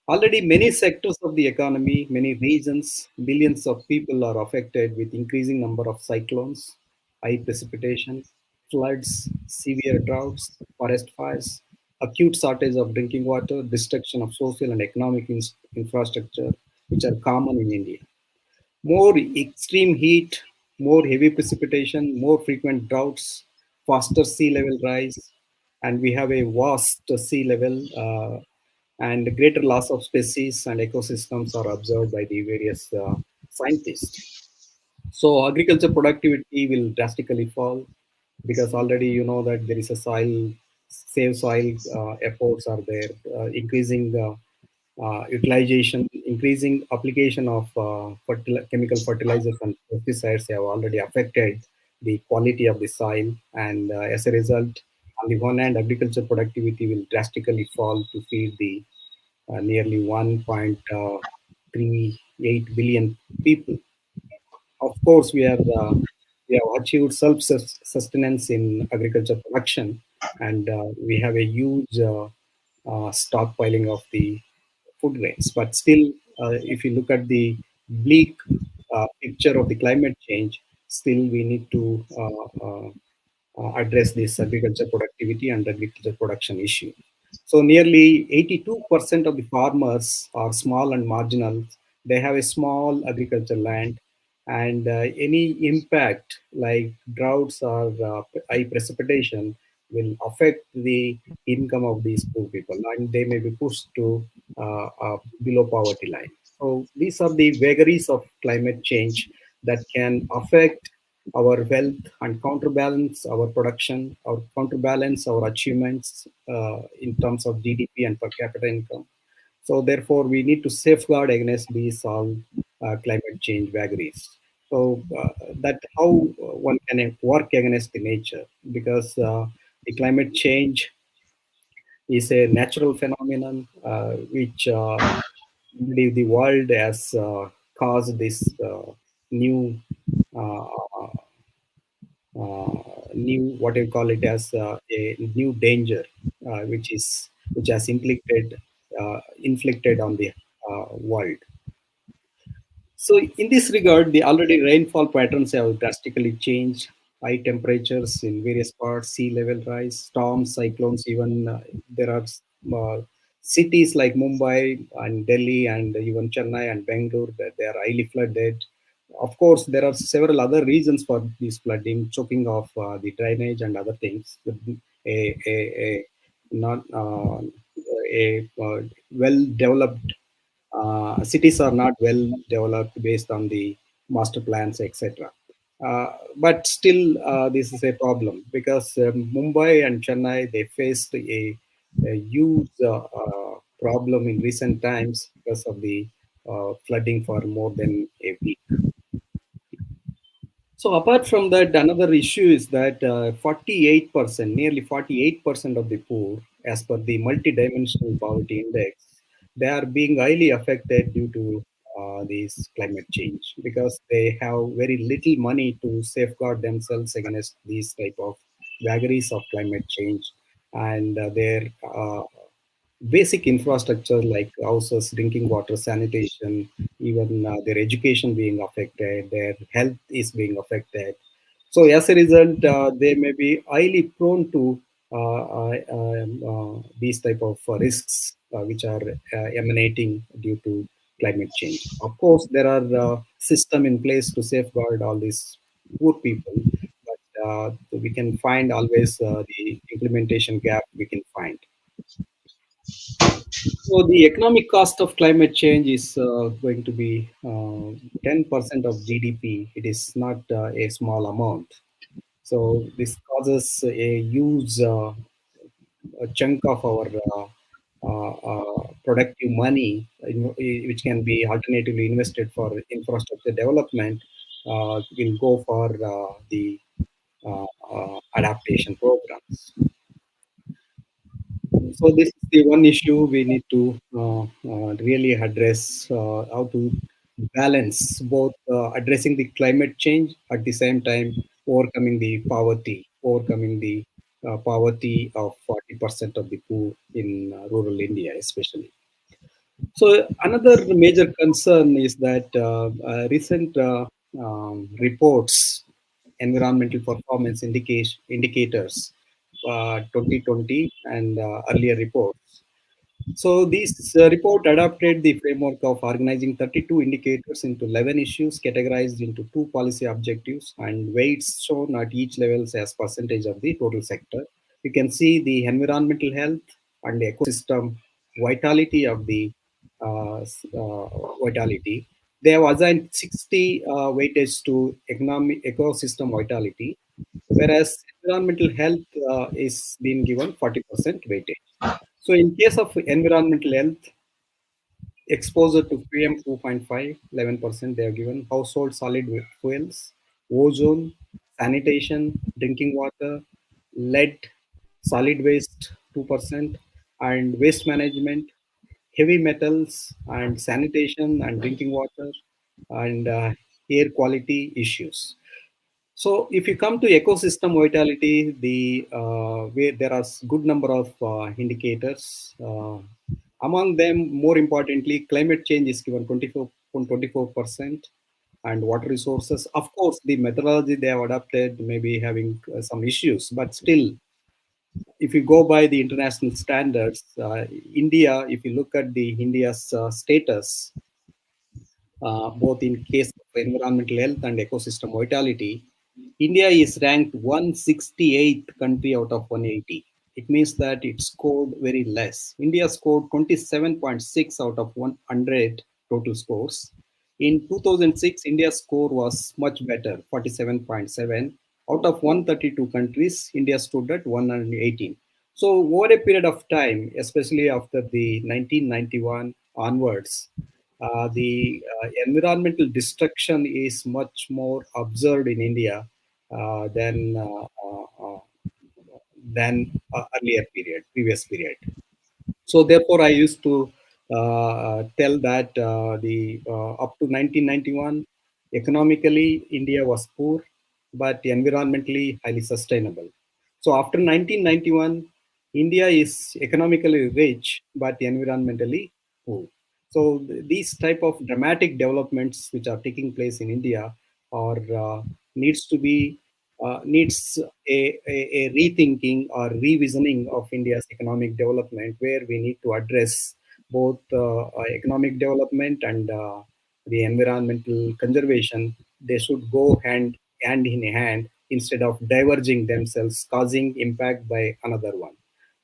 Already, many sectors of the economy, many regions, billions of people are affected with increasing number of cyclones, high precipitation, floods, severe droughts, forest fires, acute shortage of drinking water, destruction of social and economic infrastructure, which are common in India. More extreme heat, more heavy precipitation, more frequent droughts, faster sea level rise, and we have a vast sea level and greater loss of species and ecosystems are observed by the various scientists. So agriculture productivity will drastically fall because already you know that there is a save soil efforts are there, increasing utilization, increasing application of chemical fertilizers and pesticides have already affected the quality of the soil. And as a result, on the one hand, agriculture productivity will drastically fall to feed the nearly 1.38 billion people. Of course, we have achieved self-sustenance in agriculture production, and we have a huge stockpiling of the food grains. But still, if you look at the bleak picture of the climate change, still we need to address this agriculture productivity and agriculture production issue. So nearly 82% of the farmers are small and marginal. They have a small agriculture land, and any impact like droughts or high precipitation will affect the income of these poor people, and they may be pushed to below poverty line. So these are the vagaries of climate change that can affect our wealth and counterbalance our production, or counterbalance our achievements in terms of GDP and per capita income. So therefore, we need to safeguard against these all climate change vagaries. So that how one can work against the nature, because the climate change is a natural phenomenon which the world has caused this new uh, new, what you call it, as a new danger which has inflicted on the world. So, in this regard, the already rainfall patterns have drastically changed. High temperatures in various parts, sea level rise, storms, cyclones. Even there are cities like Mumbai and Delhi and even Chennai and Bangalore that they are highly flooded. Of course, there are several other reasons for this flooding, choking of the drainage and other things. A not a well developed cities are not well developed based on the master plans, etc. But still, this is a problem because Mumbai and Chennai, they faced a huge problem in recent times because of the flooding for more than a week. So apart from that, another issue is that 48%, nearly 48% of the poor, as per the multidimensional poverty index, they are being highly affected due to this climate change because they have very little money to safeguard themselves against these type of vagaries of climate change, and their basic infrastructure like houses, drinking water, sanitation, even their education being affected, their health is being affected. So as a result, they may be highly prone to these type of risks which are emanating due to climate change. Of course, there are system in place to safeguard all these poor people, but we can find always the implementation gap we can find. So the economic cost of climate change is going to be 10% of GDP. It is not a small amount. So this causes a huge a chunk of our productive money, which can be alternatively invested for infrastructure development, will go for the adaptation programs. So this is the one issue we need to really address, how to balance both addressing the climate change at the same time overcoming the poverty of 40% of the poor in rural India, especially. So another major concern is that recent reports, environmental performance indicators, 2020 and earlier reports. So this report adapted the framework of organizing 32 indicators into 11 issues categorized into two policy objectives and weights shown at each levels as percentage of the total sector. You can see the environmental health and the ecosystem vitality of the vitality. They have assigned 60 weightage to economic ecosystem vitality, whereas environmental health is being given 40% weightage. So in case of environmental health, exposure to PM 2.5, 11% they are given, household solid fuels, ozone, sanitation, drinking water, lead, solid waste 2%, and waste management, heavy metals, and sanitation and drinking water, and air quality issues. So if you come to ecosystem vitality, where there are good number of indicators. Among them, more importantly, climate change is given 24%, and water resources. Of course, the methodology they have adopted may be having some issues, but still, if you go by the international standards, India, if you look at the India's status, both in case of environmental health and ecosystem vitality, India is ranked 168th country out of 180. It means that it scored very less. India scored 27.6 out of 100 total scores. In 2006, India's score was much better, 47.7. Out of 132 countries, India stood at 118. So over a period of time, especially after the 1991 onwards, the environmental destruction is much more observed in India uh, than uh, uh, uh, earlier period, previous period. So therefore, I used to tell that the up to 1991, economically India was poor, but environmentally highly sustainable. So after 1991, India is economically rich but environmentally poor. So these type of dramatic developments which are taking place in India are needs to be needs a rethinking or revisioning of India's economic development, where we need to address both economic development and the environmental conservation. They should go hand in hand instead of diverging themselves, causing impact by another one.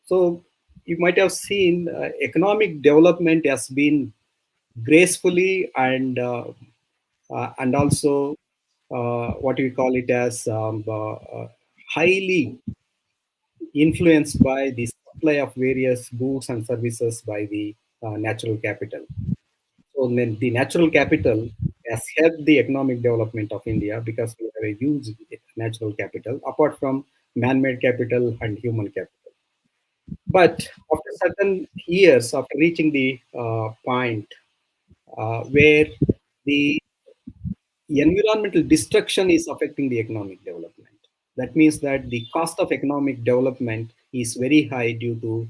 So you might have seen economic development has been gracefully and also what we call it as highly influenced by the supply of various goods and services by the natural capital. So then the natural capital has helped the economic development of India because we have a huge natural capital apart from man-made capital and human capital. But after certain years, after reaching the point where the environmental destruction is affecting the economic development. That means that the cost of economic development is very high due to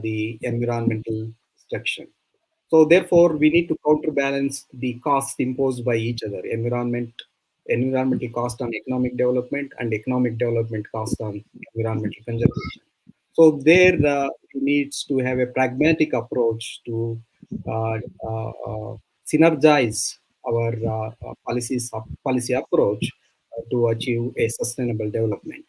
the environmental destruction. So therefore, we need to counterbalance the cost imposed by each other: environmental cost on economic development, and economic development cost on environmental conservation. So there needs to have a pragmatic approach to uh, uh, uh, synergize our policy approach to achieve a sustainable development.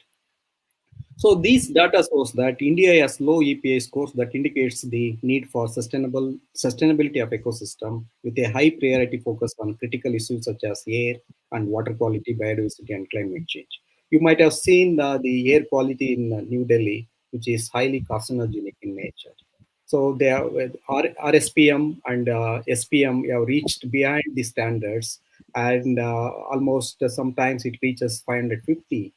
So these data shows that India has low EPA scores that indicates the need for sustainability of ecosystem with a high priority focus on critical issues such as air and water quality, biodiversity, and climate change. You might have seen the air quality in New Delhi, which is highly carcinogenic in nature. So they are, RSPM and SPM have reached behind the standards, and almost sometimes it reaches 550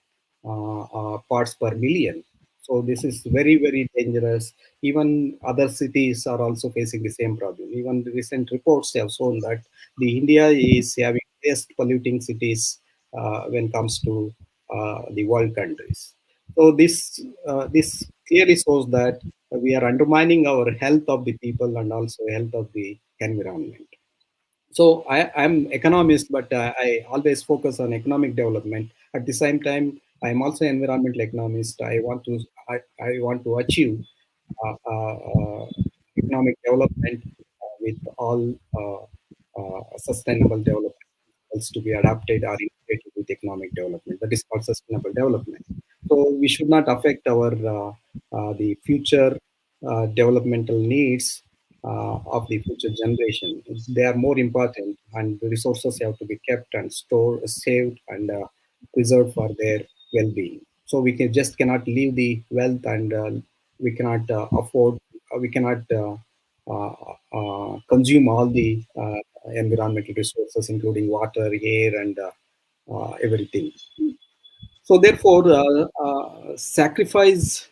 parts per million. So this is very, very dangerous. Even other cities are also facing the same problem. Even the recent reports have shown that the India is having highest polluting cities when it comes to the world countries. So this clearly shows that we are undermining our health of the people and also health of the environment. So I'm economist, but I always focus on economic development. At the same time, I'm also environmental economist. I want to achieve economic development with all sustainable development goals to be adapted or integrated with economic development. That is called sustainable development. So we should not affect our the future developmental needs of the future generation. They are more important, and the resources have to be kept and stored, saved, and preserved for their well-being. So we can just cannot leave the wealth, and we cannot afford, we cannot consume all the environmental resources, including water, air, and everything. So therefore, sacrifice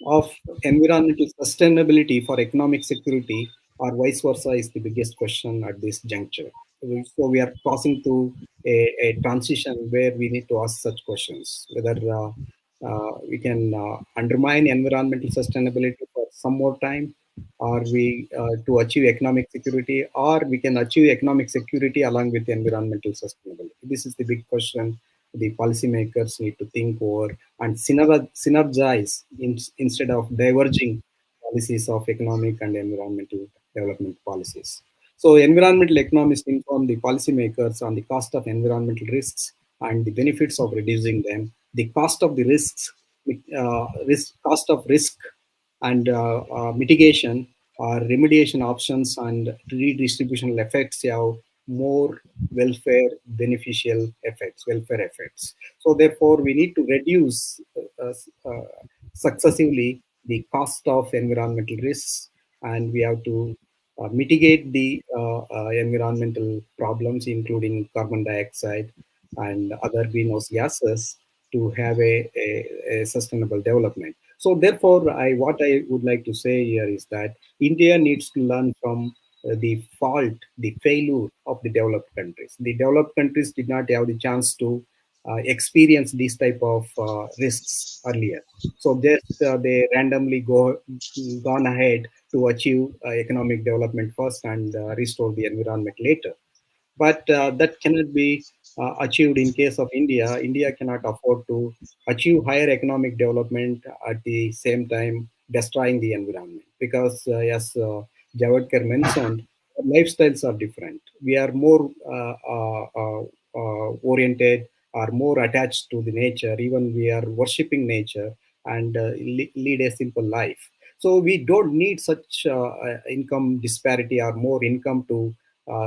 of environmental sustainability for economic security, or vice versa, is the biggest question at this juncture. So we are passing through a transition where we need to ask such questions, whether we can undermine environmental sustainability for some more time, or we to achieve economic security, or we can achieve economic security along with environmental sustainability. This is the big question the policymakers need to think over and synergize instead of diverging policies of economic and environmental development policies. So, environmental economists inform the policymakers on the cost of environmental risks and the benefits of reducing them, the cost of the risks, cost of risk, and mitigation or remediation options and redistributional effects have more welfare beneficial effects, welfare effects. So therefore, we need to reduce successively the cost of environmental risks, and we have to mitigate the environmental problems, including carbon dioxide and other greenhouse gases, to have a sustainable development. So therefore, what I would like to say here is that India needs to learn from the fault, the failure of the developed countries. The developed countries did not have the chance to experience these type of risks earlier. So just they randomly gone ahead to achieve economic development first and restore the environment later. But that cannot be achieved in case of India. India cannot afford to achieve higher economic development at the same time destroying the environment, because as Javadkar mentioned, our lifestyles are different. We are more oriented, are more attached to the nature. Even we are worshipping nature and lead a simple life. So we don't need such income disparity or more income to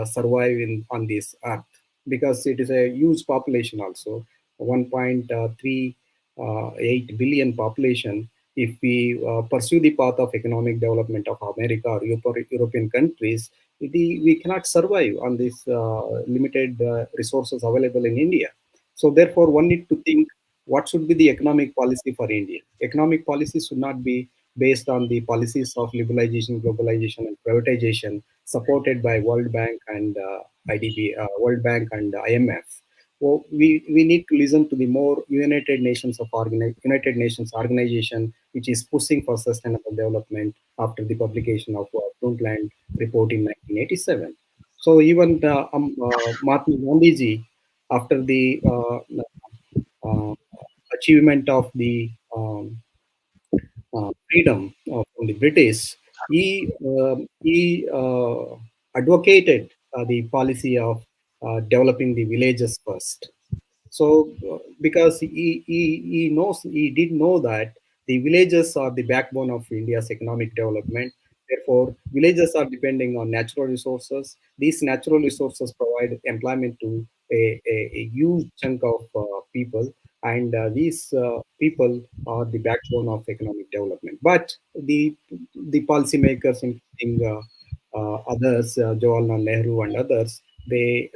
survive on this earth, because it is a huge population also, 1.38 billion population. If we pursue the path of economic development of America or European countries, we cannot survive on these limited resources available in India. So therefore, one need to think what should be the economic policy for India. Economic policy should not be based on the policies of liberalization, globalization, and privatization supported by World Bank and IDB, World Bank and IMF. Well, we need to listen to the more United Nations organization, which is pushing for sustainable development after the publication of Brundtland report in 1987. So even Mahatma Gandhi ji, after the uh, achievement of the freedom from the British, he advocated the policy of developing the villages first. So, because he did know that the villages are the backbone of India's economic development. Therefore, villages are depending on natural resources. These natural resources provide employment to a huge chunk of people, and these people are the backbone of economic development. But the policymakers, including others, Jawaharlal Nehru and others, they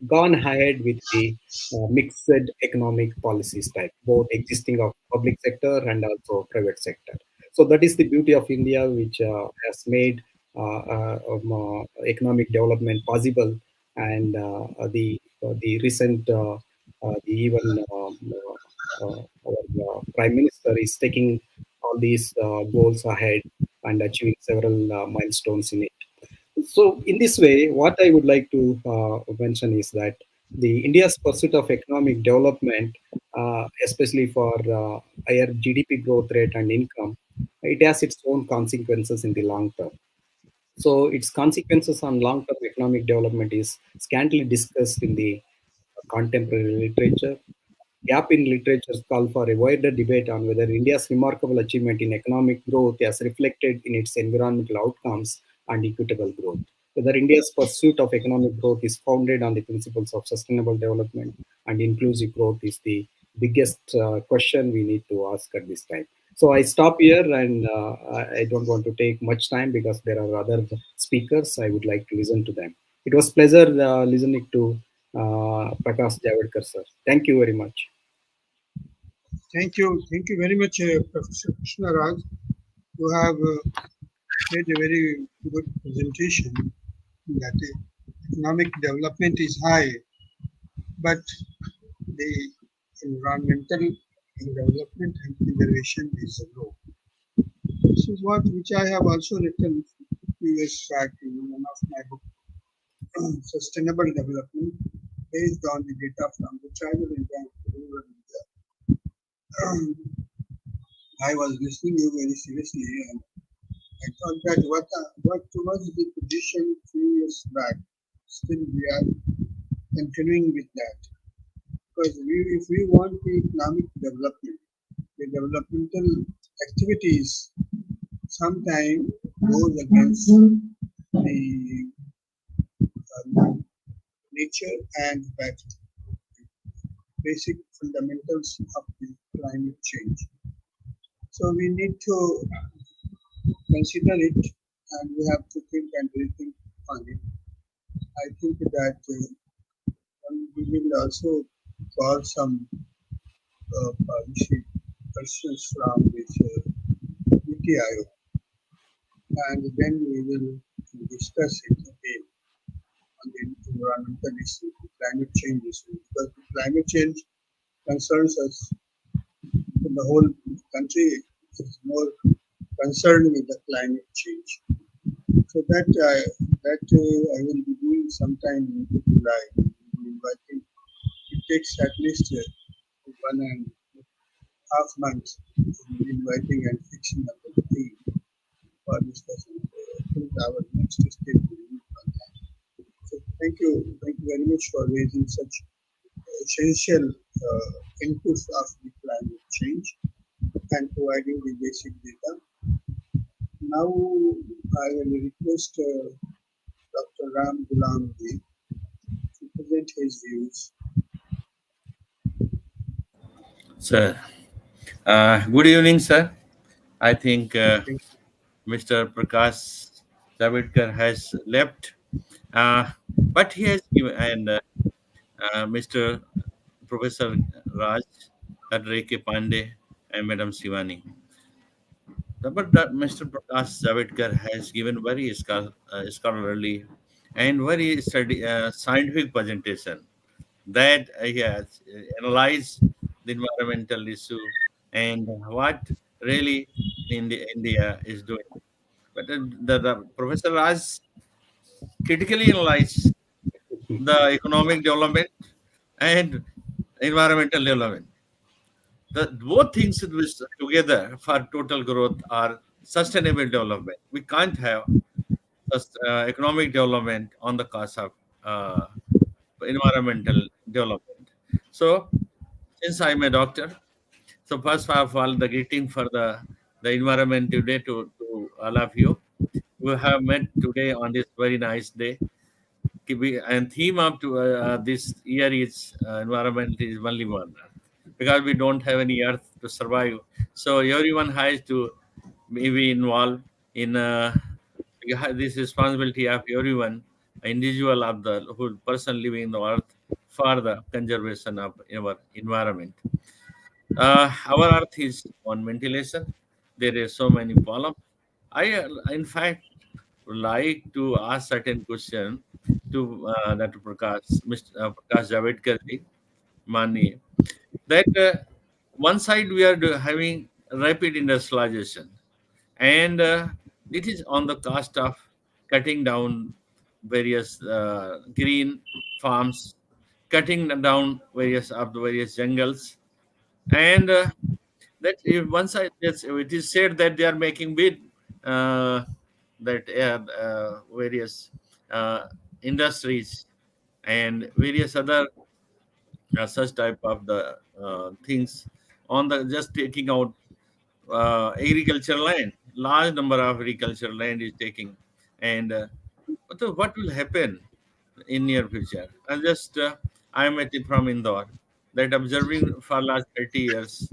gone ahead with the mixed economic policies type, both existing of public sector and also private sector. So that is the beauty of India, which has made economic development possible, and the recent the even our prime minister is taking all these goals ahead and achieving several milestones in it. So, in this way, what I would like to mention is that the India's pursuit of economic development, especially for higher GDP growth rate and income, it has its own consequences in the long term. So, its consequences on long-term economic development is scantily discussed in the contemporary literature. Gap in literature call for a wider debate on whether India's remarkable achievement in economic growth is reflected in its environmental outcomes and equitable growth. Whether India's pursuit of economic growth is founded on the principles of sustainable development and inclusive growth is the biggest question we need to ask at this time. So I stop here, and I don't want to take much time because there are other speakers. I would like to listen to them. It was pleasure listening to Prakash Javadkar, sir. Thank you very much. Thank you very much, Professor Krishna Raj. You have made a very good presentation that economic development is high, but the environmental development and conservation is low. This is what which I have also written few years back in one of my books, Sustainable Development, based on the data from the tribal India and rural India. I was listening to you very seriously, and I thought that what was the position few years back. Still, we are continuing with that because if we want the economic development, the developmental activities sometimes goes against the nature and basic fundamentals of the climate change. So we need to consider it and we have to think and rethink on it. I think that we will also call some policy persons from this UTIO and then we will discuss it again on the environmental issue, climate change issue, because the climate change concerns us in the whole country is more concerned with the climate change. So I will be doing sometime in July. I think it takes at least 1.5 months inviting and fixing up the theme for discussion. I think our next step will be on that. So thank you very much for raising such essential inputs of the climate change and providing the basic data. Now I will request Dr. Ram Gulam Ji to present his views. Sir, good evening, sir. I think Thank Mr. Prakash Javadkar has left, uh, but he has given, and Mr. Professor Raj, Dr. A.K. Pandey, and Madam Shivani. But Mr. Prakash Javadkar has given very scholarly and very scientific presentation that he has analyzed the environmental issue and what really India is doing. But the Professor Raj critically analyzed the economic development and environmental development. The both things which together for total growth are sustainable development. We can't have economic development on the cost of uh, environmental development. So, since I'm a doctor, so first of all, the greeting for the environment today to all of you. We have met today on this very nice day. And theme of this year is environment is only one, because we don't have any earth to survive. So everyone has to be involved in you have this responsibility of everyone, individual of the whole person living in the earth for the conservation of our environment. Our earth is on ventilation. There is so many problems. In fact, would like to ask certain question to Dr. Prakash, Mr. Prakash Javadkar ji, Mani, that one side we are having rapid industrialization, and it is on the cost of cutting down various green farms, cutting down various of the various jungles, and that if one side it is said that they are making bid uh, that various industries and various other such type of the things on the just taking out agricultural land. Large number of agricultural land is taking, and what will happen in near future? I am from Indore. that observing for last 30 years.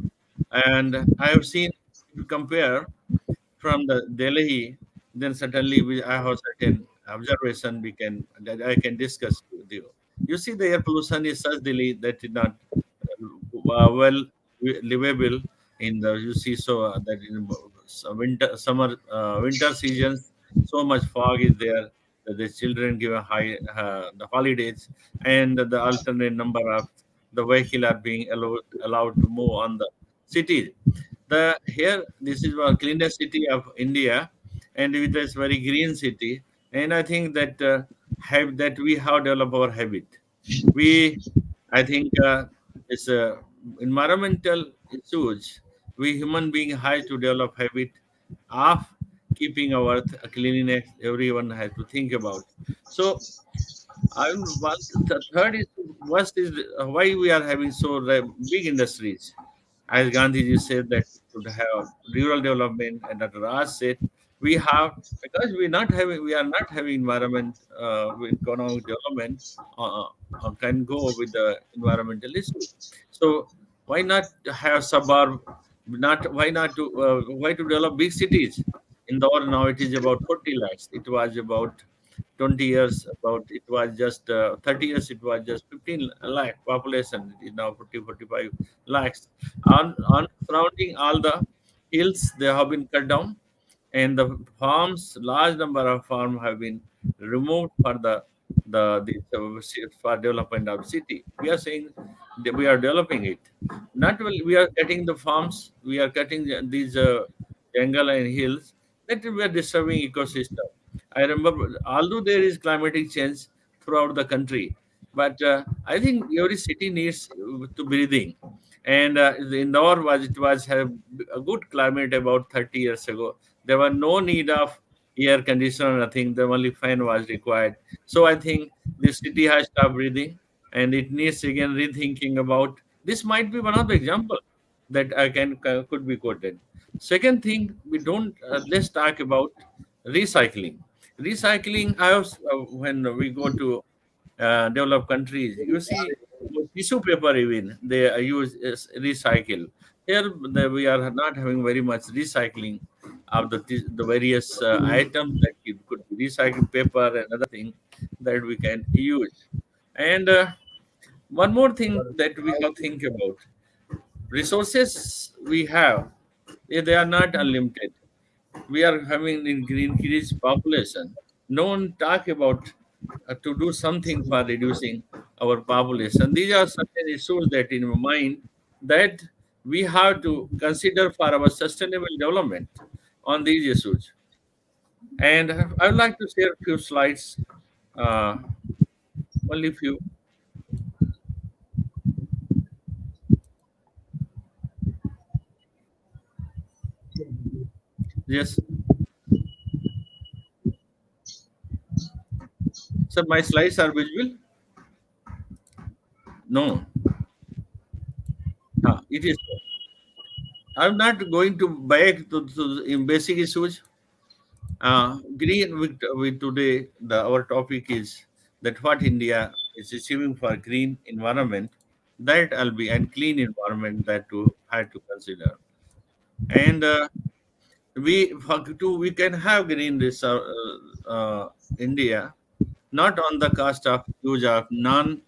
And I have seen, if you compare from the Delhi, then certainly I have certain observation we can that I can discuss with you. You see, the air pollution is such Delhi that is not well livable in the, you see, so that in winter summer winter seasons, so much fog is there that the children give a high the holidays, and the alternate number of the vehicle are being allowed to move on the cities. The here this is our cleanest city of India, and with this very green city. And I think that have that we have developed our habit. We, I think, it's environmental issues. We human being have to develop habit of keeping our cleanliness. Everyone has to think about. So I want the third is, what is why we are having so big industries. As Gandhiji said that we should have rural development, and Dr. Raj said we have, because we are not having environment with economic development can go with the environmental issue. So why not have suburb? Not why not to why to develop big cities? Indore now it is about 40 lakhs. It was about 20 years about it was just 30 years it was just 15 lakh population. It is now 45 lakhs. On surrounding all the hills, they have been cut down, and the farms, large number of farms have been removed for for development of city. We are saying that we are developing it. Not well, we are cutting the farms, we are cutting these jungle and hills. That we are disturbing ecosystem. I remember, although there is climatic change throughout the country, but I think every city needs to breathing. And the Indore was it was have a good climate about 30 years ago. There was no need of air conditioner, nothing. The only fan was required. So I think the city has stopped breathing, and it needs again rethinking about. This might be one of the example that I can could be quoted. Second thing, we don't let's talk about recycling. Recycling, I was, when we go to developed countries, you see tissue paper even they use is recycle. Here we are not having very much recycling of the various items that it could be recycled paper and other thing that we can use. And one more thing that we have to think about, resources we have, they are not unlimited. We are having increased population. No one talk about to do something for reducing our population. These are certain issues that in my mind that we have to consider for our sustainable development on these issues. And I would like to share a few slides, uh, only few. Yes, sir, my slides are visible. No, it is. I'm not going to back to in basic issues. Green with today, our topic is that what India is achieving for green environment, that will be and clean environment that to have to consider. And we can have green resource India not on the cost of use of non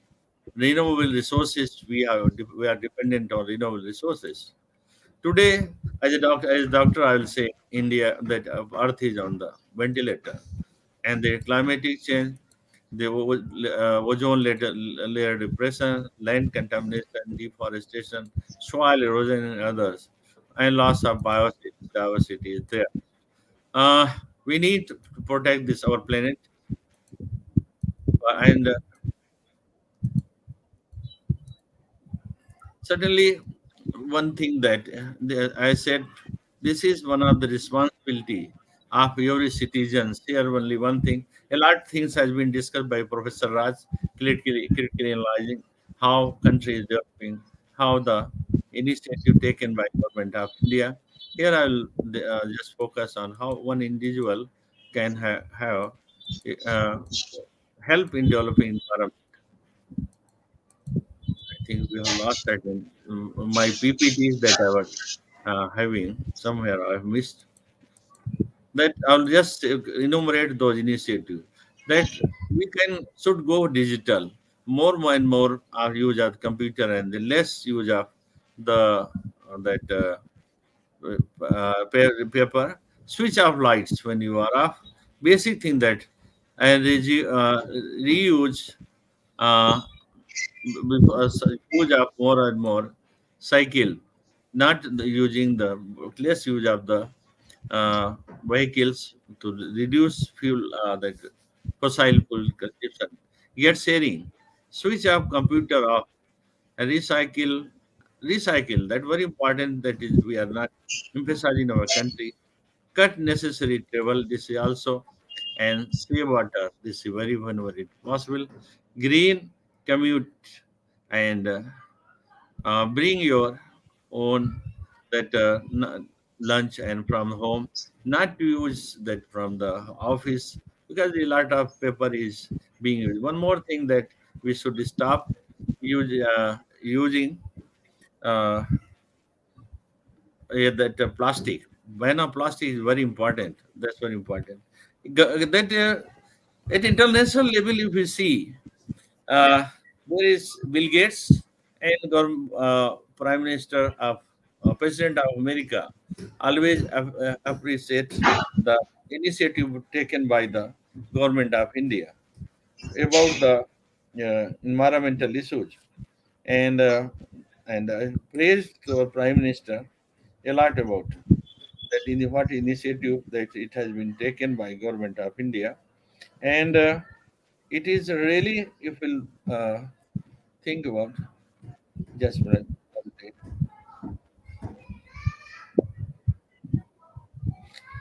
renewable resources. We are dependent on renewable resources. Today, as doctor, I will say India that Earth is on the ventilator, and the climatic change, the ozone layer depression, land contamination, deforestation, soil erosion, and others, and loss of biodiversity is there. We need to protect this our planet, and certainly, one thing that I said, this is one of the responsibility of every citizens. Here, only one thing. A lot of things has been discussed by Professor Raj, critically analyzing how country is developing, how the initiative taken by government of India. Here, I will just focus on how one individual can have uh, help in developing environment. think we have lost that in my PPTs that I was having somewhere. I've missed that. I'll just enumerate those initiatives that we can should go digital. More and more our use of computer and the less use of the that paper. Switch off lights when you are off. Basic thing that and reuse uh, use of more and more cycle, not using the less use of the uh, vehicles to reduce fuel the fossil fuel consumption. Yet sharing, switch off computer off, and recycle. That very important. That is we are not emphasizing our country. Cut necessary travel. This is also and save water. This is very whenever it possible. Green commute and bring your own that lunch and from home, not to use that from the office because a lot of paper is being used. One more thing that we should stop using uh, that plastic. Ban of plastic is very important. That's very important. That at international level, if you see, uh, there is Bill Gates and Prime Minister of President of America always appreciate the initiative taken by the government of India about the environmental issues and praised our Prime Minister a lot about that in what initiative that it has been taken by government of India and it is really if we'll think about just a minute.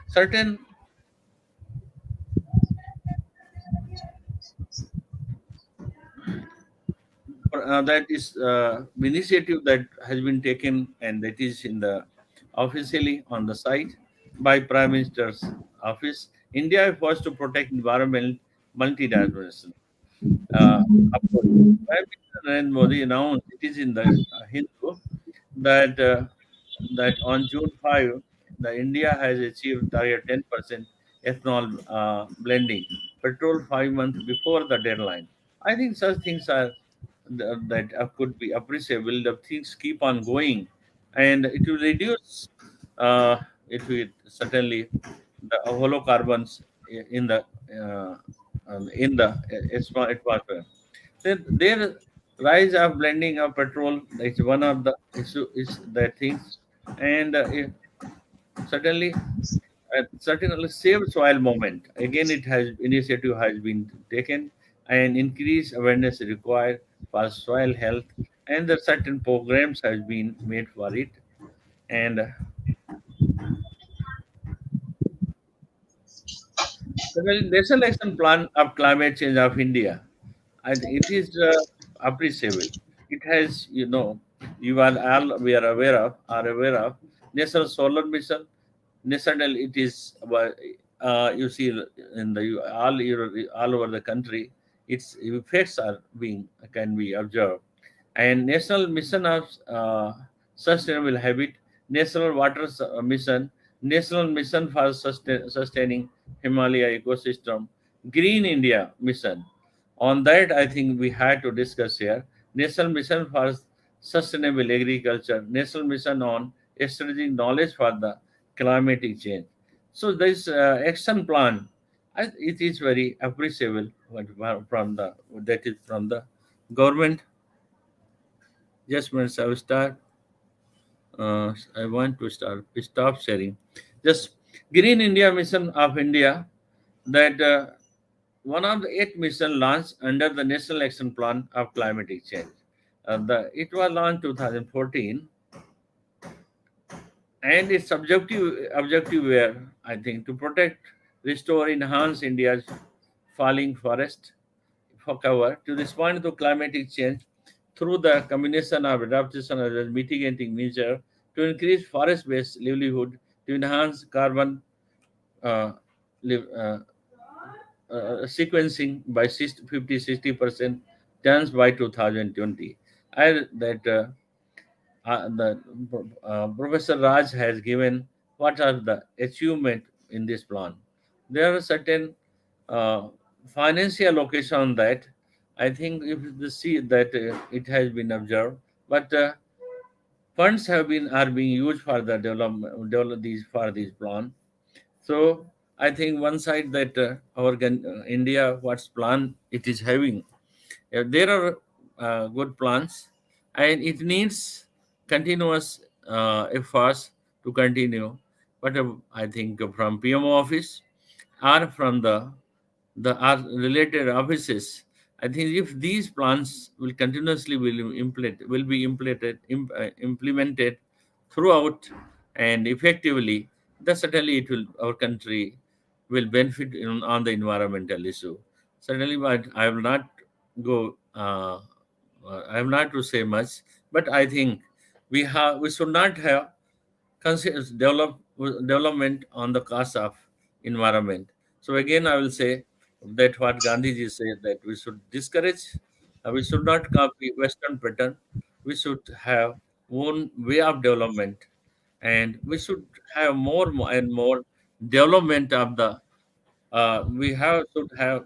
Certain that is initiative that has been taken and that is in the officially on the site by Prime Minister's office. India was to protect environment multidimensional. Uh, of course, Prime Minister Narendra Modi announced it is in the Hindu that that on June 5, the India has achieved target 10% ethanol blending, petrol 5 months before the deadline. I think such things are that could be appreciable. The things keep on going, and it will reduce. It will certainly the holocarbons in the atmosphere. Then their rise of blending of petrol is one of the issue is the things, and certainly save soil movement. Again, it has initiative has been taken and increased awareness required for soil health, and the certain programs has been made for it. And the National Action Plan of Climate Change of India, and it is appreciable. It has, you all we are aware of National Solar Mission. National, it is you see in the all over the country, its effects are being can be observed. And National Mission of Sustainable Habit, National Water Mission, National Mission for Sustaining Himalaya Ecosystem, Green India Mission. On that, I think we had to discuss here. National Mission for Sustainable Agriculture, National Mission on Extracting Knowledge for the Climatic Change. So this action plan, it is very appreciable from the that is from the government. Just once I will start, I want to stop sharing. Just Green India Mission of India, that one of the 8 missions launched under the National Action Plan of Climatic Change. It was launched 2014, and its objective were, I think, to protect, restore, enhance India's falling forest for cover, to respond to climatic change through the combination of adaptation as well as mitigating measure, to increase forest-based livelihood, to enhance carbon uh, live, sequencing by 50 60% tons by 2020. that Professor Raj has given what are the achievement in this plan. There are certain uh, financial allocation on that. I think if you see that it has been observed, but funds are being used for the develop these for this plan. So I think one side that India what's plan it is having, there are good plans, and it needs continuous efforts to continue. But I think from PMO office or from the are related offices, I think if these plans will continuously will be implemented throughout and effectively, then certainly it will our country will benefit on the environmental issue. Certainly, but I will not go. I have not to say much, but I think we should not have development on the cost of environment. So again, I will say that what Gandhiji said that we should discourage, we should not copy Western pattern. We should have own way of development, and we should have and more development of the we have should have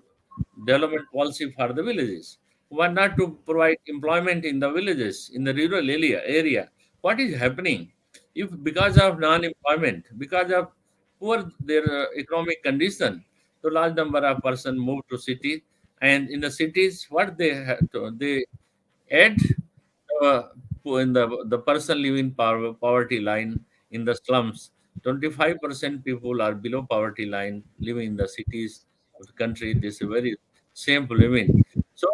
development policy for the villages. Why not to provide employment in the villages, in the rural area? What is happening? If because of non-employment, because of poor their economic condition, so large number of person move to city, and in the cities, what they have to, they add uh, in the person living poverty line in the slums. 25% people are below poverty line living in the cities of the country. This is a very shameful living. So,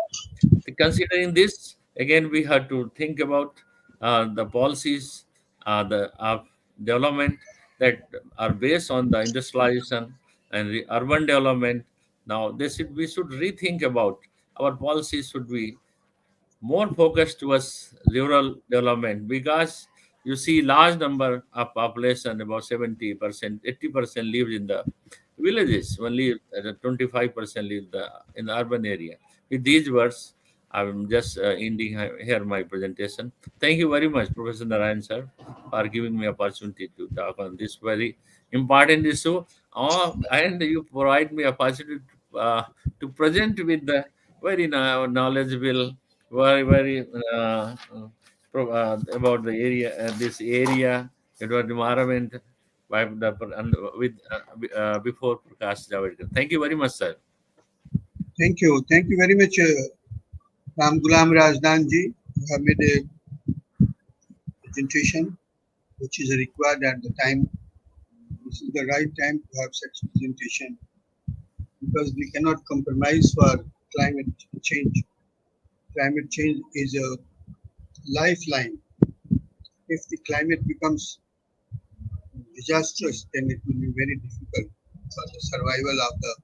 considering this, again, we have to think about the policies the of development that are based on the industrialization and urban development. Now, we should rethink about our policies should be more focused towards rural development, because you see large number of population, about 70%, 80% lives in the villages, only 25% live in the urban area. With these words, I'm just ending here my presentation. Thank you very much, Professor Narayan sir, for giving me opportunity to talk on this very important issue. And you provide me opportunity to present with the very knowledgeable, very about the area, this area, about environment, by with before Prakash Javadekar. Thank you very much, sir. Thank you. Thank you very much, Ram Gulam Rajdanji. You have made a presentation which is required at the time. This is the right time to have such presentation because we cannot compromise for climate change. Climate change is a lifeline. If the climate becomes disastrous, then it will be very difficult for the survival of the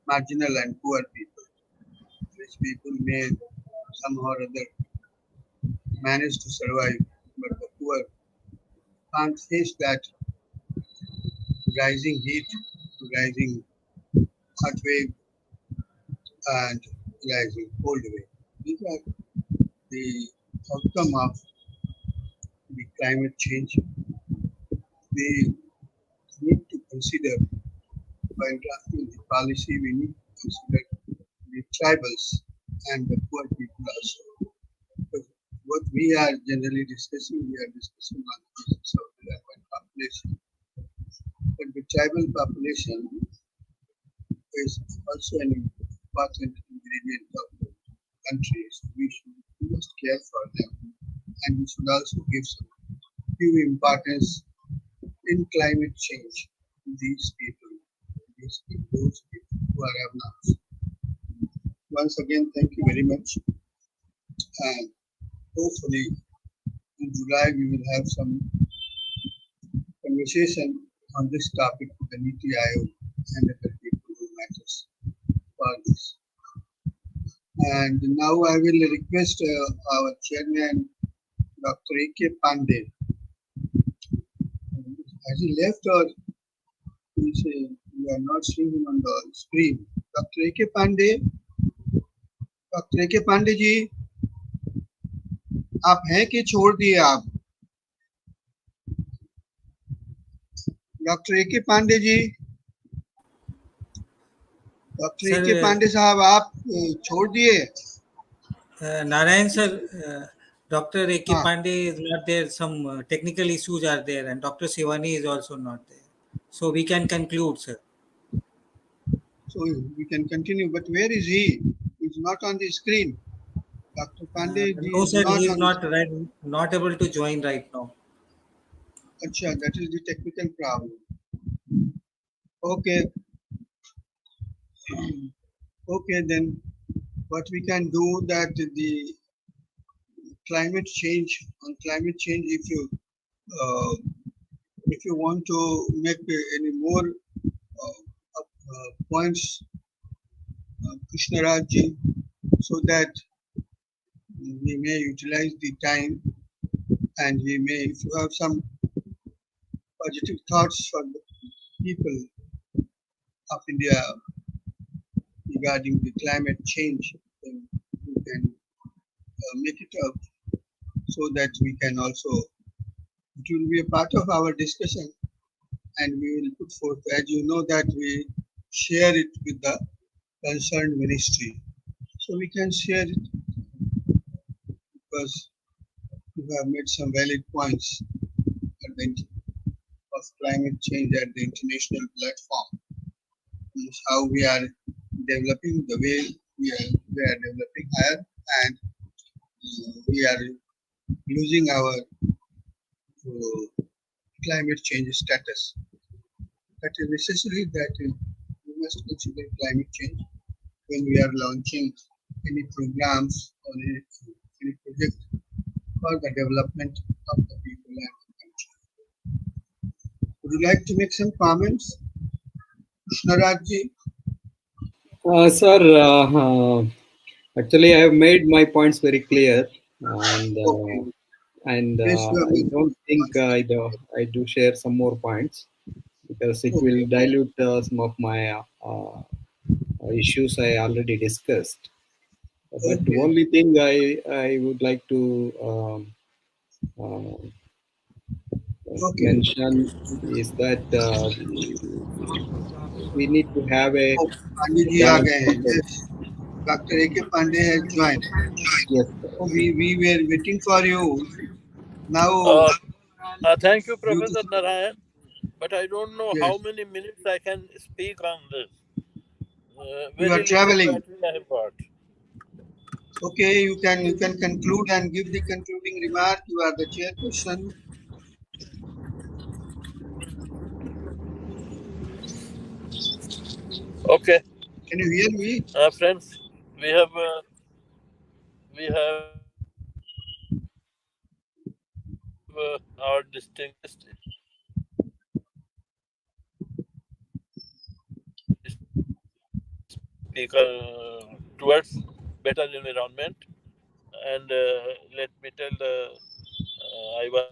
marginal and poor people. Rich people may somehow or other manage to survive, but the poor can't face that rising heat, rising hot wave, and rising cold wave. These are the outcome of the climate change. We need to consider while drafting the policy, we need to consider the tribals and the poor people also. Because what we are generally discussing, we are discussing on the basis of the urban population. But the tribal population is also an important ingredient of the country. So we must care for them and we should also give some due importance in climate change to those people who are have. Once again, thank you very much. And hopefully in July we will have some conversation on this topic with the NITI Aayog and other people who matters for this. And now I will request our chairman, Dr. A.K. Pandey. Has he left or we are not seeing him on the screen? Dr. A.K. Pandey? Dr. A.K. Pandey ji? आप हैं कि छोड़ दिए आप? Doctor A के Pandey ji, doctor A के Sir, Pandey साहब, आप छोड़ दिए? Narayan sir, Dr. A.K. हाँ, Pandey is not there. Some technical issues are there, and Dr. Shivani is also not there. So we can conclude, sir. so we can continue. But where is he? He's not on the screen. Dr. Pandey ji No, is sir, not he is on the not screen. right, not able to join right now. Acha, that is the technical problem. Okay, okay, then what we can do that the climate change, on climate change, uh, if you want to make any more points, Krishnaraj ji, so that we may utilize the time, and we may, if you have some positive thoughts for the people of India regarding the climate change, then you can make it up so that we can also, it will be a part of our discussion, and we will put forth, as you know, that we share it with the concerned ministry. So we can share it because you have made some valid points at the, of climate change at the international platform. This is how we are developing, the way we are developing higher, and we are losing our climate change status. That is necessary that we must consider climate change when we are launching any programs or any project for the development of the people and the country. Would you like to make some comments, Krishnaraj ji? Sir, actually, I have made my points very clear, and Okay. Yes, you have I made don't think points. I do share some more points because it Okay. will dilute some of my issues I already discussed. But the Okay. only thing I would like to uh, Okay. mention is that we need to have a Oh, Pandey ji aa balanced gaye hain. approach. Yes. Dr. A.K. Pandey has joined. Yes, Oh, sir. we were waiting for you. Now, Thank you, due to Professor Narayan. But I don't know yes, how many minutes I can speak on this. you are Very little traveling. battery I have got. Okay, you can conclude and give the concluding remark. You are the chairperson. Okay, Can you hear me? friends, we have our distinguished speaker towards better environment, and let me tell I was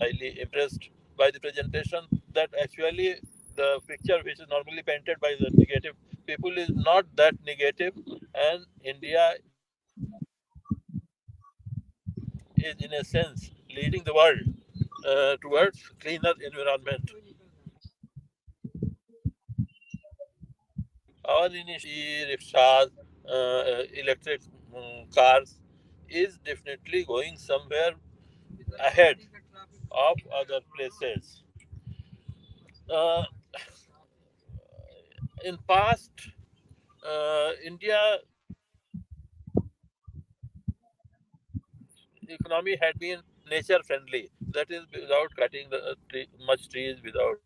highly impressed by the presentation. That actually the picture which is normally painted by the negative people is not that negative, and India is in a sense leading the world towards cleaner environment. Our initiative, rickshaws, electric cars, is definitely going somewhere ahead of other places. Uh, in past, India economy had been nature friendly. That is without cutting much trees, without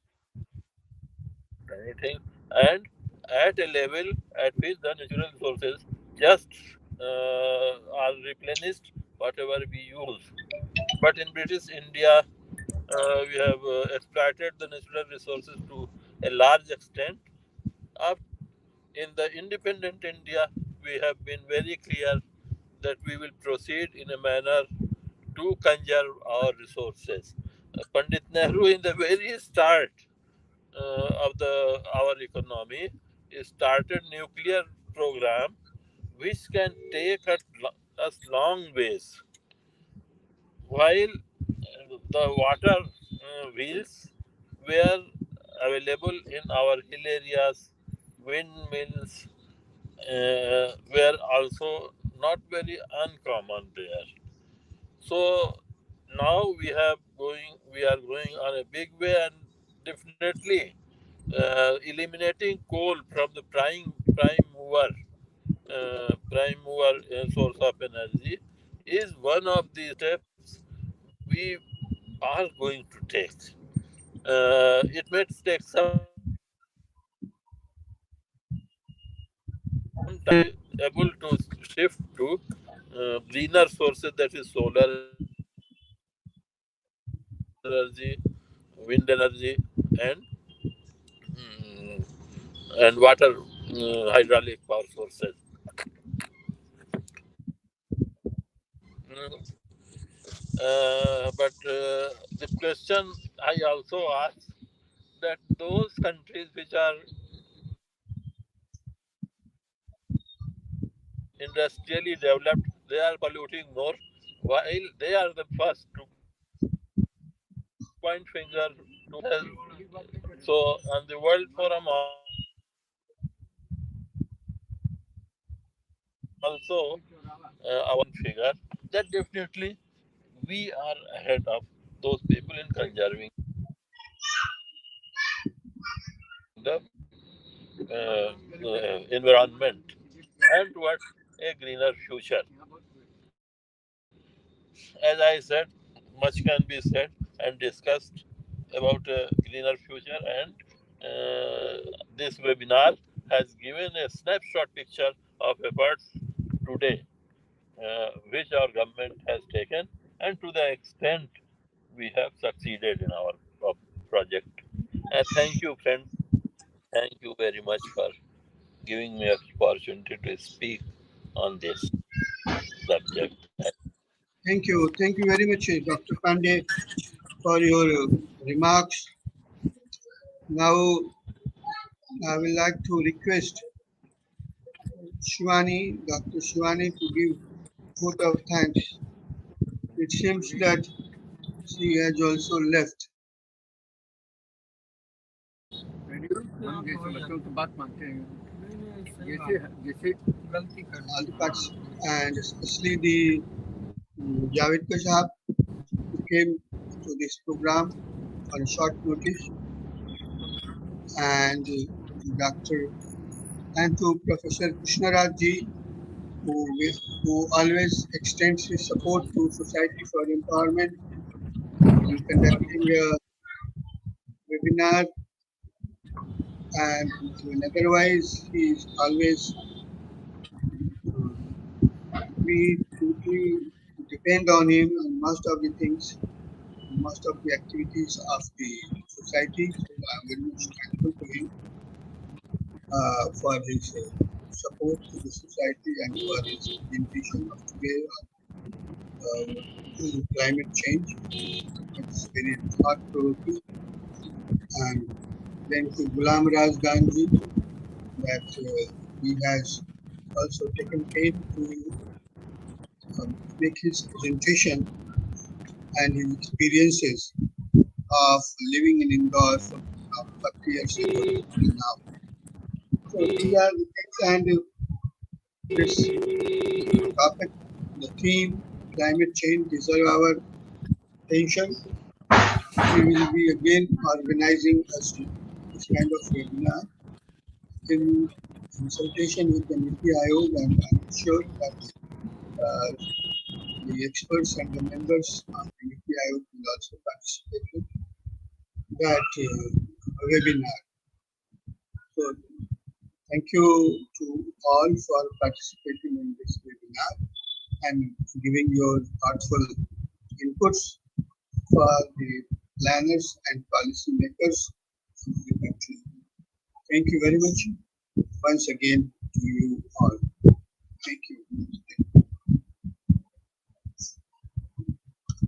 anything, and at a level at which the natural resources just are replenished whatever we use. But in British India, we have exploited the natural resources to a large extent. Up in the independent India, we have been very clear that we will proceed in a manner to conserve our resources. Pandit Nehru, in the very start of the our economy, started nuclear program, which can take at us long ways. While the water wheels were available in our hill areas, windmills were also not very uncommon there. So now we are going on a big way, and definitely eliminating coal from the prime mover source of energy is one of the steps we are going to take. It may take some time to able to shift to greener sources, that is solar energy, wind energy, and mm, and water hydraulic power sources. Mm, but the question I also ask, that those countries which are industrially developed, they are polluting more, while they are the first to point finger to us. So, on the World Forum also our figure that definitely we are ahead of those people in conserving the environment and towards a greener future. As I said, much can be said and discussed about a greener future, and this webinar has given a snapshot picture of efforts today which our government has taken, and to the extent we have succeeded in our project. Thank you, friends. Thank you very much for giving me an opportunity to speak on this subject. Thank you very much, Dr. Pandey, for your remarks. Now, I would like to request Dr. Shivani, to give vote of thanks. It seems that she has also left. All the parts, and especially the Javed Kashab, who came to this program on short notice, and Dr. and to Professor Krishnaraj ji, who always extends his support to Society for Empowerment in conducting a webinar, and otherwise he is always we totally depend on him on most of the things, most of the activities of the society. So I'm very much thankful to him for his support to the society and for his presentation of today on climate change. It's very thought provoking. And then to Gulam Raj Ganji, that he has also taken pain to make his presentation and his experiences of living in Indore from 40 years ago till now. So these are the things, and this topic, the theme, climate change, deserve our attention. We will be again organizing this kind of webinar in consultation with the Niti Aayog, and I'm sure that the experts and the members of the Niti Aayog will also participate in that webinar. So thank you to all for participating in this webinar and giving your thoughtful inputs for the planners and policymakers of the country. Thank you very much once again to you all. Thank you.